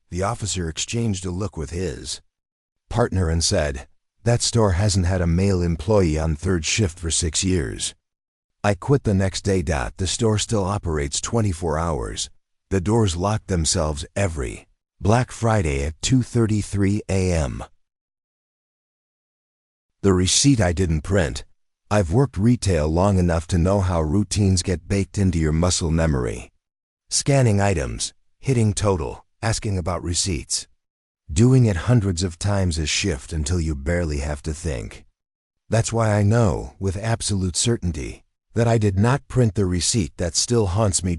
The officer exchanged a look with his partner and said, "That store hasn't had a male employee on third shift for 6 years." I quit the next day. The store still operates 24 hours. The doors lock themselves every Black Friday at 2:33 a.m. The receipt I didn't print. I've worked retail long enough to know how routines get baked into your muscle memory. Scanning items, hitting total, asking about receipts. Doing it hundreds of times a shift until you barely have to think. That's why I know, with absolute certainty, that I did not print the receipt that still haunts me.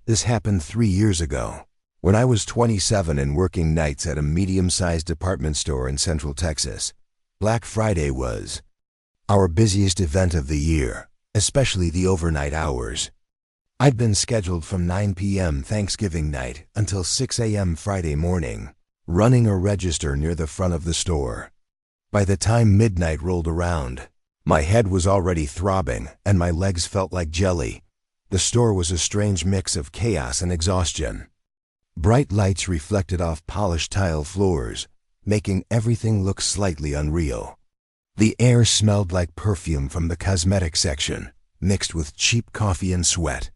This happened 3 years ago, when I was 27 and working nights at a medium-sized department store in Central Texas. Black Friday was our busiest event of the year, especially the overnight hours. I'd been scheduled from 9 p.m. Thanksgiving night until 6 a.m. Friday morning, running a register near the front of the store. By the time midnight rolled around, my head was already throbbing and my legs felt like jelly. The store was a strange mix of chaos and exhaustion. Bright lights reflected off polished tile floors, making everything look slightly unreal. The air smelled like perfume from the cosmetic section, mixed with cheap coffee and sweat.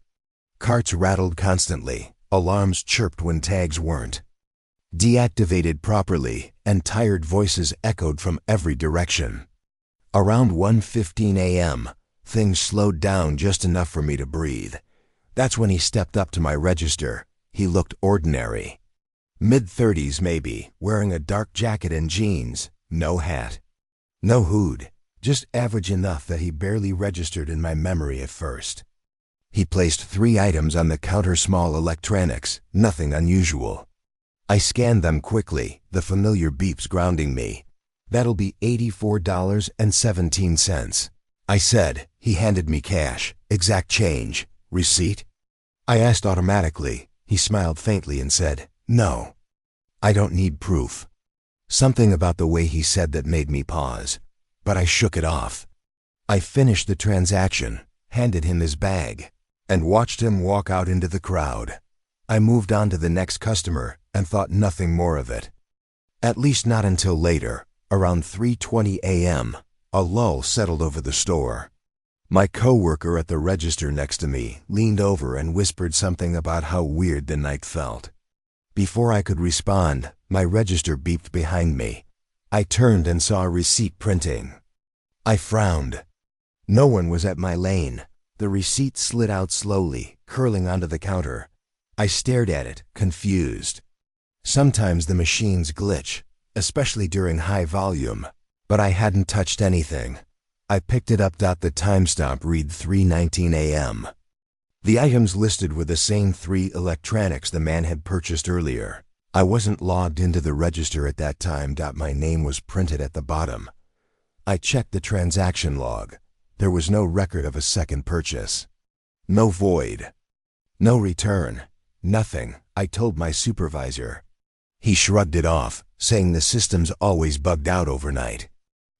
Carts rattled constantly, alarms chirped when tags weren't deactivated properly, and tired voices echoed from every direction. Around 1:15 a.m., things slowed down just enough for me to breathe. That's when he stepped up to my register. He looked ordinary. Mid-30s maybe, wearing a dark jacket and jeans, no hat. No hood, just average enough that he barely registered in my memory at first. He placed 3 items on the counter, small electronics, nothing unusual. I scanned them quickly, the familiar beeps grounding me. "That'll be $84.17. I said. He handed me cash, exact change. "Receipt?" I asked automatically. He smiled faintly and said, "No. I don't need proof." Something about the way he said that made me pause, but I shook it off. I finished the transaction, handed him his bag, and watched him walk out into the crowd. I moved on to the next customer and thought nothing more of it. At least not until later, around 3:20 a.m., a lull settled over the store. My coworker at the register next to me leaned over and whispered something about how weird the night felt. Before I could respond, my register beeped behind me. I turned and saw a receipt printing. I frowned. No one was at my lane. The receipt slid out slowly, curling onto the counter. I stared at it, confused. Sometimes the machines glitch, especially during high volume, but I hadn't touched anything. I picked it up. The timestamp read 3:19 a.m. The items listed were the same 3 electronics the man had purchased earlier. I wasn't logged into the register at that time. My name was printed at the bottom. I checked the transaction log. There was no record of a second purchase. No void. No return. Nothing, I told my supervisor. He shrugged it off, saying the system's always bugged out overnight.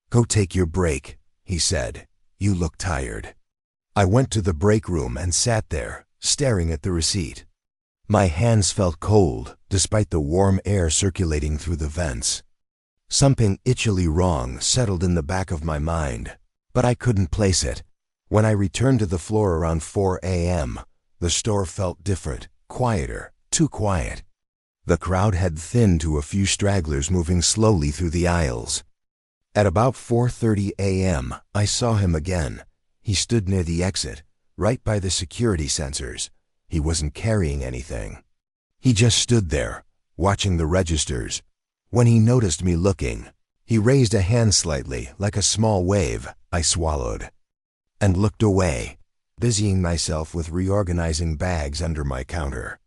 "Go take your break," he said. "You look tired." I went to the break room and sat there, staring at the receipt. My hands felt cold, despite the warm air circulating through the vents. Something itchily wrong settled in the back of my mind. but I couldn't place it. When I returned to the floor around 4 a.m., the store felt different, quieter, too quiet. The crowd had thinned to a few stragglers moving slowly through the aisles. At about 4:30 a.m., I saw him again. He stood near the exit, right by the security sensors. He wasn't carrying anything. He just stood there, watching the registers. When he noticed me looking, he raised a hand slightly, like a small wave. I swallowed and looked away, busying myself with reorganizing bags under my counter.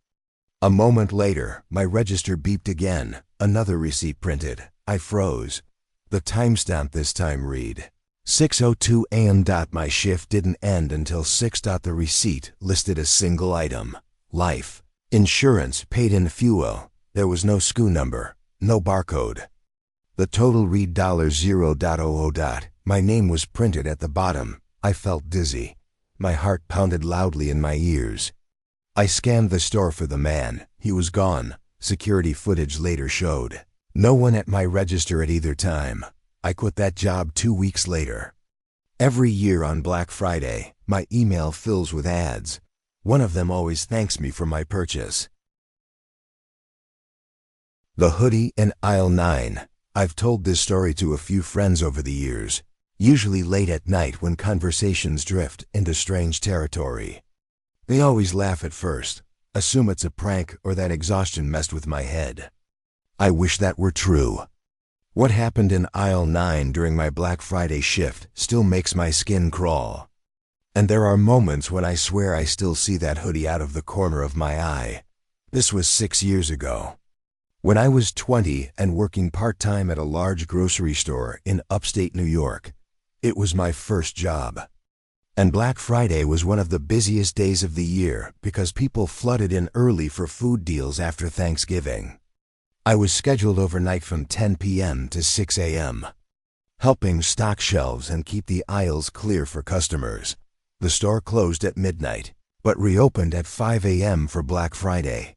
A moment later, my register beeped again, another receipt printed. I froze. The timestamp this time read 6:02 a.m. My shift didn't end until 6. The receipt listed a single item: life insurance paid in fuel. There was no SKU number, no barcode. The total read $0.00. My name was printed at the bottom. I felt dizzy. My heart pounded loudly in my ears. I scanned the store for the man. He was gone. Security footage later showed no one at my register at either time. I quit that job 2 weeks later. Every year on Black Friday, my email fills with ads. One of them always thanks me for my purchase. The hoodie in aisle 9. I've told this story to a few friends over the years, usually late at night when conversations drift into strange territory. They always laugh at first, assume it's a prank or that exhaustion messed with my head. I wish that were true. What happened in aisle 9 during my Black Friday shift still makes my skin crawl. And there are moments when I swear I still see that hoodie out of the corner of my eye. This was 6 years ago. When I was 20 and working part-time at a large grocery store in upstate New York. It was my first job. And Black Friday was one of the busiest days of the year because people flooded in early for food deals after Thanksgiving. I was scheduled overnight from 10 p.m. to 6 a.m., helping stock shelves and keep the aisles clear for customers. The store closed at midnight, but reopened at 5 a.m. for Black Friday.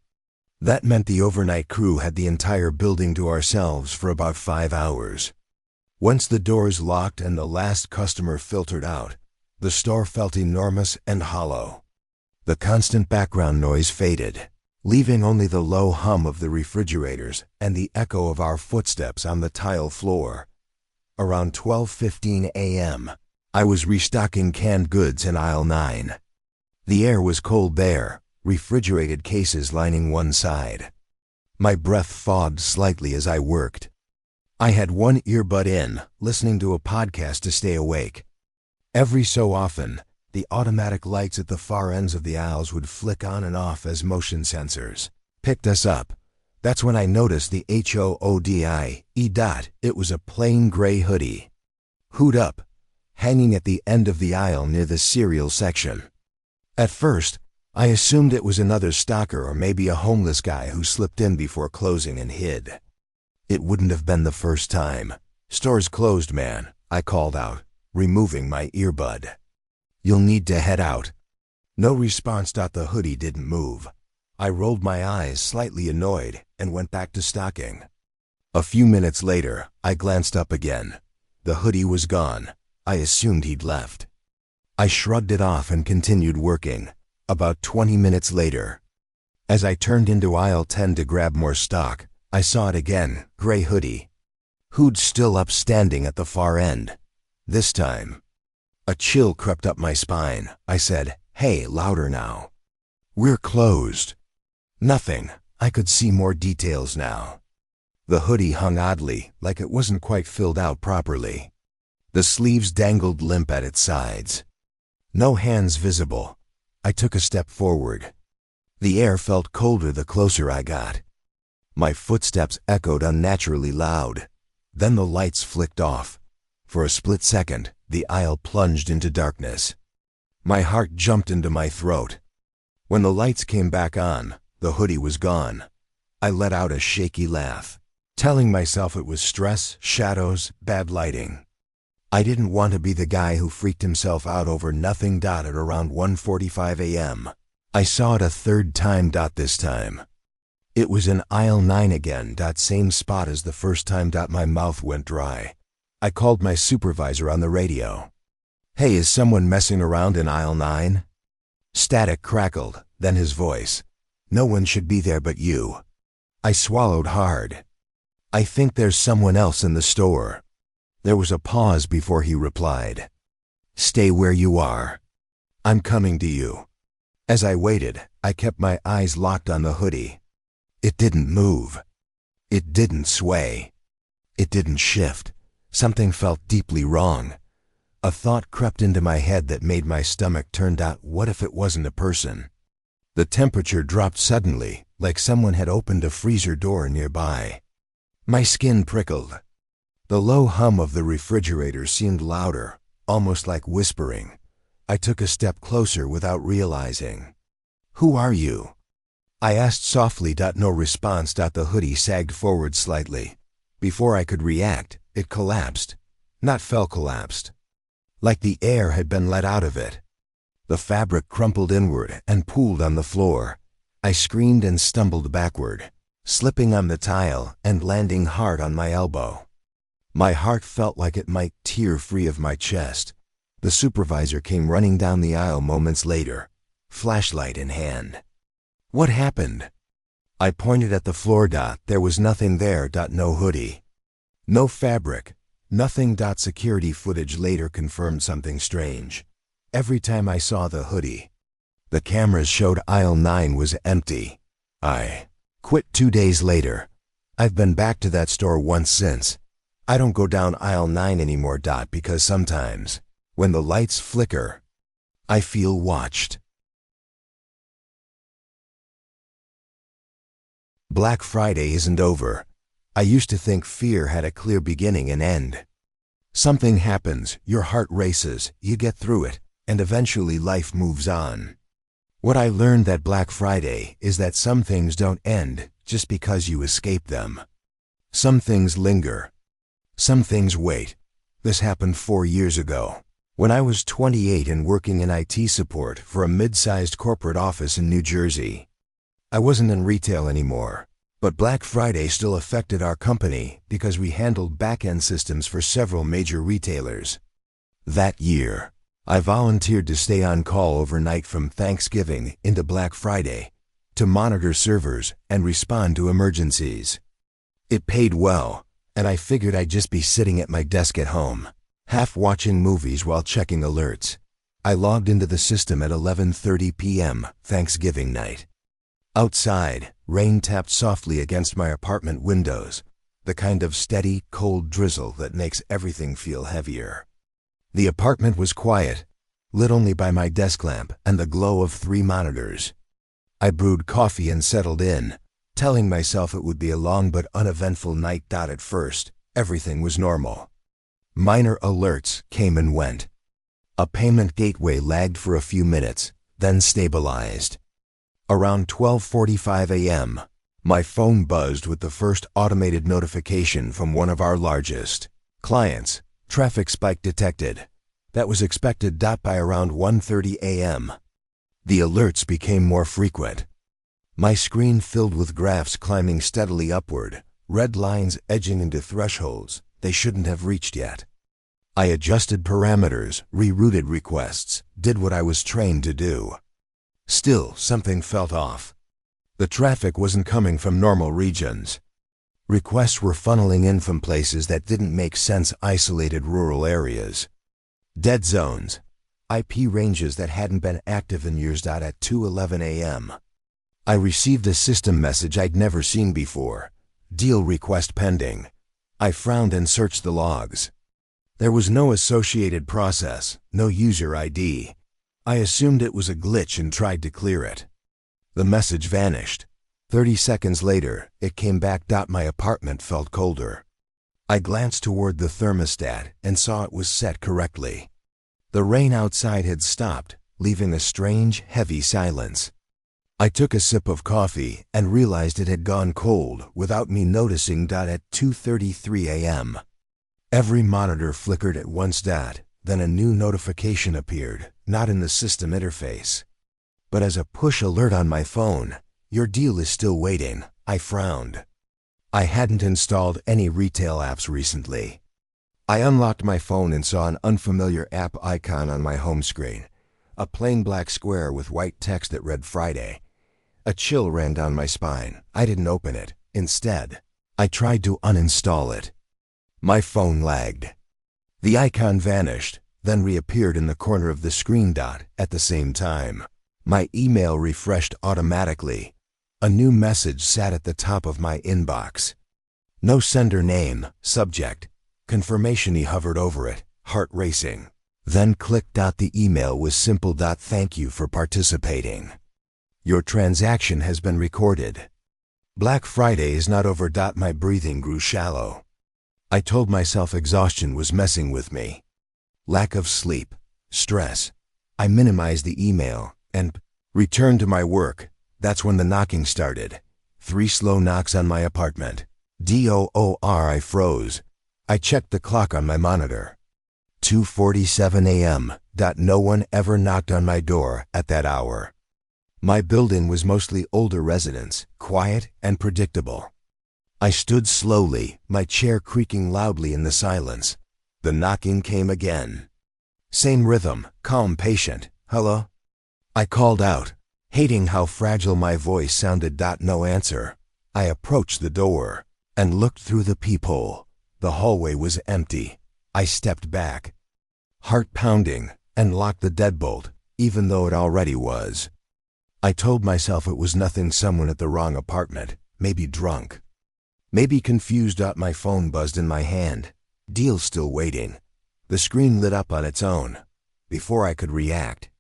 That meant the overnight crew had the entire building to ourselves for about 5 hours. Once the doors locked and the last customer filtered out, the store felt enormous and hollow. The constant background noise faded, leaving only the low hum of the refrigerators and the echo of our footsteps on the tile floor. Around 12:15 a.m., I was restocking canned goods in aisle 9. The air was cold there, refrigerated cases lining one side. My breath fogged slightly as I worked. I had one earbud in, listening to a podcast to stay awake. Every so often, the automatic lights at the far ends of the aisles would flick on and off as motion sensors picked us up. That's when I noticed the HOODIE. It was a plain gray hoodie. Hood up, hanging at the end of the aisle near the cereal section. At first, I assumed it was another stalker or maybe a homeless guy who slipped in before closing and hid. It wouldn't have been the first time. "Store's closed, man," I called out, removing my earbud. "You'll need to head out." No response. The hoodie didn't move. I rolled my eyes, slightly annoyed, and went back to stocking. A few minutes later, I glanced up again. The hoodie was gone. I assumed he'd left. I shrugged it off and continued working. About 20 minutes later, as I turned into aisle 10 to grab more stock, I saw it again, gray hoodie. Hood still up, standing at the far end. This time, a chill crept up my spine. I said, "Hey, louder now." "We're closed." Nothing. I could see more details now. The hoodie hung oddly, like it wasn't quite filled out properly. The sleeves dangled limp at its sides. No hands visible. I took a step forward. The air felt colder the closer I got. My footsteps echoed unnaturally loud. Then the lights flicked off. For a split second, the aisle plunged into darkness. My heart jumped into my throat. When the lights came back on, the hoodie was gone. I let out a shaky laugh, telling myself it was stress, shadows, bad lighting. I didn't want to be the guy who freaked himself out over nothing. At around 1:45 a.m., I saw it a third time. This time, it was in aisle 9 again. Same spot as the first time. My mouth went dry. I called my supervisor on the radio. Hey, is someone messing around in aisle 9? Static crackled, then his voice. No one should be there but you. I swallowed hard. I think there's someone else in the store. There was a pause before he replied. Stay where you are. I'm coming to you. As I waited, I kept my eyes locked on the hoodie. It didn't move. It didn't sway. It didn't shift. Something felt deeply wrong. A thought crept into my head that made my stomach turn. What if it wasn't a person? The temperature dropped suddenly, like someone had opened a freezer door nearby. My skin prickled. The low hum of the refrigerator seemed louder, almost like whispering. I took a step closer without realizing. Who are you? I asked softly. No response. The hoodie sagged forward slightly. Before I could react, it collapsed. Not fell, collapsed. Like the air had been let out of it. The fabric crumpled inward and pooled on the floor. I screamed and stumbled backward, slipping on the tile and landing hard on my elbow. My heart felt like it might tear free of my chest. The supervisor came running down the aisle moments later, flashlight in hand. What happened? I pointed at the floor. There was nothing there. No hoodie. No fabric. Nothing. Security footage later confirmed something strange. Every time I saw the hoodie, the cameras showed aisle 9 was empty. I quit 2 days later. I've been back to that store once since. I don't go down aisle 9 anymore. Because sometimes, when the lights flicker, I feel watched. Black Friday isn't over. I used to think fear had a clear beginning and end. Something happens, your heart races, you get through it, and eventually life moves on. What I learned that Black Friday is that some things don't end just because you escape them. Some things linger. Some things wait. This happened 4 years ago, when I was 28 and working in IT support for a mid-sized corporate office in New Jersey. I wasn't in retail anymore, but Black Friday still affected our company because we handled back-end systems for several major retailers. That year, I volunteered to stay on call overnight from Thanksgiving into Black Friday to monitor servers and respond to emergencies. It paid well, and I figured I'd just be sitting at my desk at home, half watching movies while checking alerts. I logged into the system at 11:30 p.m. Thanksgiving night. Outside, rain tapped softly against my apartment windows, the kind of steady, cold drizzle that makes everything feel heavier. The apartment was quiet, lit only by my desk lamp and the glow of 3 monitors. I brewed coffee and settled in, telling myself it would be a long but uneventful night. At first, everything was normal. Minor alerts came and went. A payment gateway lagged for a few minutes, then stabilized. Around 12:45 a.m., my phone buzzed with the first automated notification from one of our largest clients. Traffic spike detected. That was expected. By around 1:30 a.m., the alerts became more frequent. My screen filled with graphs climbing steadily upward, red lines edging into thresholds they shouldn't have reached yet. I adjusted parameters, rerouted requests, did what I was trained to do. Still, something felt off. The traffic wasn't coming from normal regions. Requests were funneling in from places that didn't make sense, isolated rural areas. Dead zones, IP ranges that hadn't been active in years. At 2:11 a.m., I received a system message I'd never seen before. Deal request pending. I frowned and searched the logs. There was no associated process, no user ID. I assumed it was a glitch and tried to clear it. The message vanished. 30 seconds later, it came back. My apartment felt colder. I glanced toward the thermostat and saw it was set correctly. The rain outside had stopped, leaving a strange, heavy silence. I took a sip of coffee and realized it had gone cold without me noticing. At 2:33 a.m., every monitor flickered at once. Then a new notification appeared, not in the system interface, but as a push alert on my phone. Your deal is still waiting. I frowned. I hadn't installed any retail apps recently. I unlocked my phone and saw an unfamiliar app icon on my home screen. A plain black square with white text that read Friday. A chill ran down my spine. I didn't open it. Instead, I tried to uninstall it. My phone lagged. The icon vanished, then reappeared in the corner of the screen at the same time. My email refreshed automatically. A new message sat at the top of my inbox. No sender name, subject. Confirmation. He hovered over it, heart racing. Then clicked. The email was simple. Thank you for participating. Your transaction has been recorded. Black Friday is not over. My breathing grew shallow. I told myself exhaustion was messing with me. Lack of sleep, stress. I minimized the email and returned to my work. That's when the knocking started. 3 slow knocks on my apartment. DOOR. I froze. I checked the clock on my monitor. 2:47 a.m. No one ever knocked on my door at that hour. My building was mostly older residents, quiet and predictable. I stood slowly, my chair creaking loudly in the silence. The knocking came again. Same rhythm, calm, patient. Hello? I called out, hating how fragile my voice sounded. No answer. I approached the door and looked through the peephole. The hallway was empty. I stepped back, heart pounding, and locked the deadbolt, even though it already was. I told myself it was nothing. Someone at the wrong apartment, maybe drunk, maybe confused. My phone buzzed in my hand. Deal still waiting. The screen lit up on its own. Before I could react,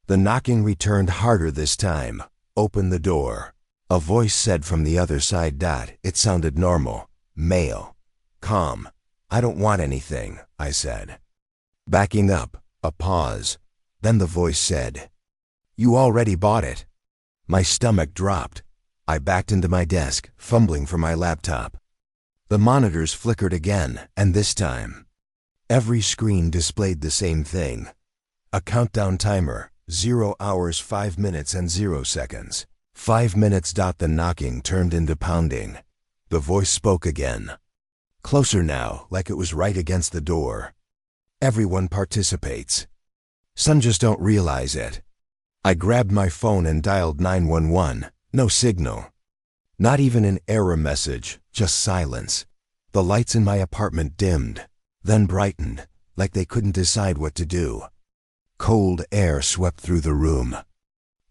the knocking returned harder this time. Open the door. A voice said from the other side. It sounded normal, male, calm. I don't want anything, I said. Backing up, a pause. Then the voice said, you already bought it. My stomach dropped. I backed into my desk, fumbling for my laptop. The monitors flickered again, and this time, every screen displayed the same thing. A countdown timer, 0 hours 5 minutes and 0 seconds. 5 minutes. The knocking turned into pounding. The voice spoke again. Closer now, like it was right against the door. Everyone participates. Some just don't realize it. I grabbed my phone and dialed 911. No signal. Not even an error message, just silence. The lights in my apartment dimmed, then brightened, like they couldn't decide what to do. Cold air swept through the room,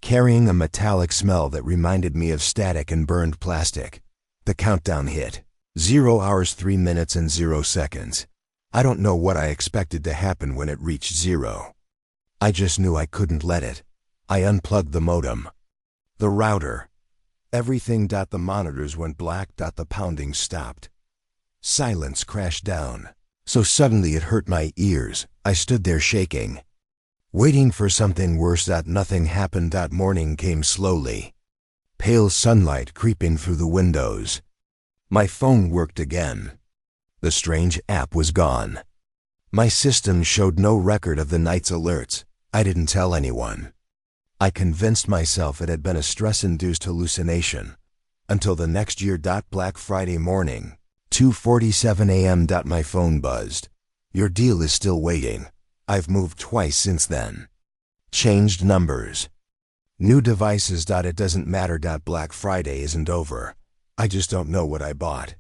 carrying a metallic smell that reminded me of static and burned plastic. The countdown hit. 0 hours 3 minutes and 0 seconds. I don't know what I expected to happen when it reached 0. I just knew I couldn't let it. I unplugged the modem, the router, everything. The monitors went black. The pounding stopped. Silence crashed down. So suddenly it hurt my ears. I stood there shaking, waiting for something worse. Nothing happened. Morning came slowly. Pale sunlight creeping through the windows. My phone worked again. The strange app was gone. My system showed no record of the night's alerts. I didn't tell anyone. I convinced myself it had been a stress-induced hallucination. Until the next year. Black Friday morning, 2:47 a.m. My phone buzzed. Your deal is still waiting. I've moved twice since then. Changed numbers. New devices. It doesn't matter. Black Friday isn't over. I just don't know what I bought.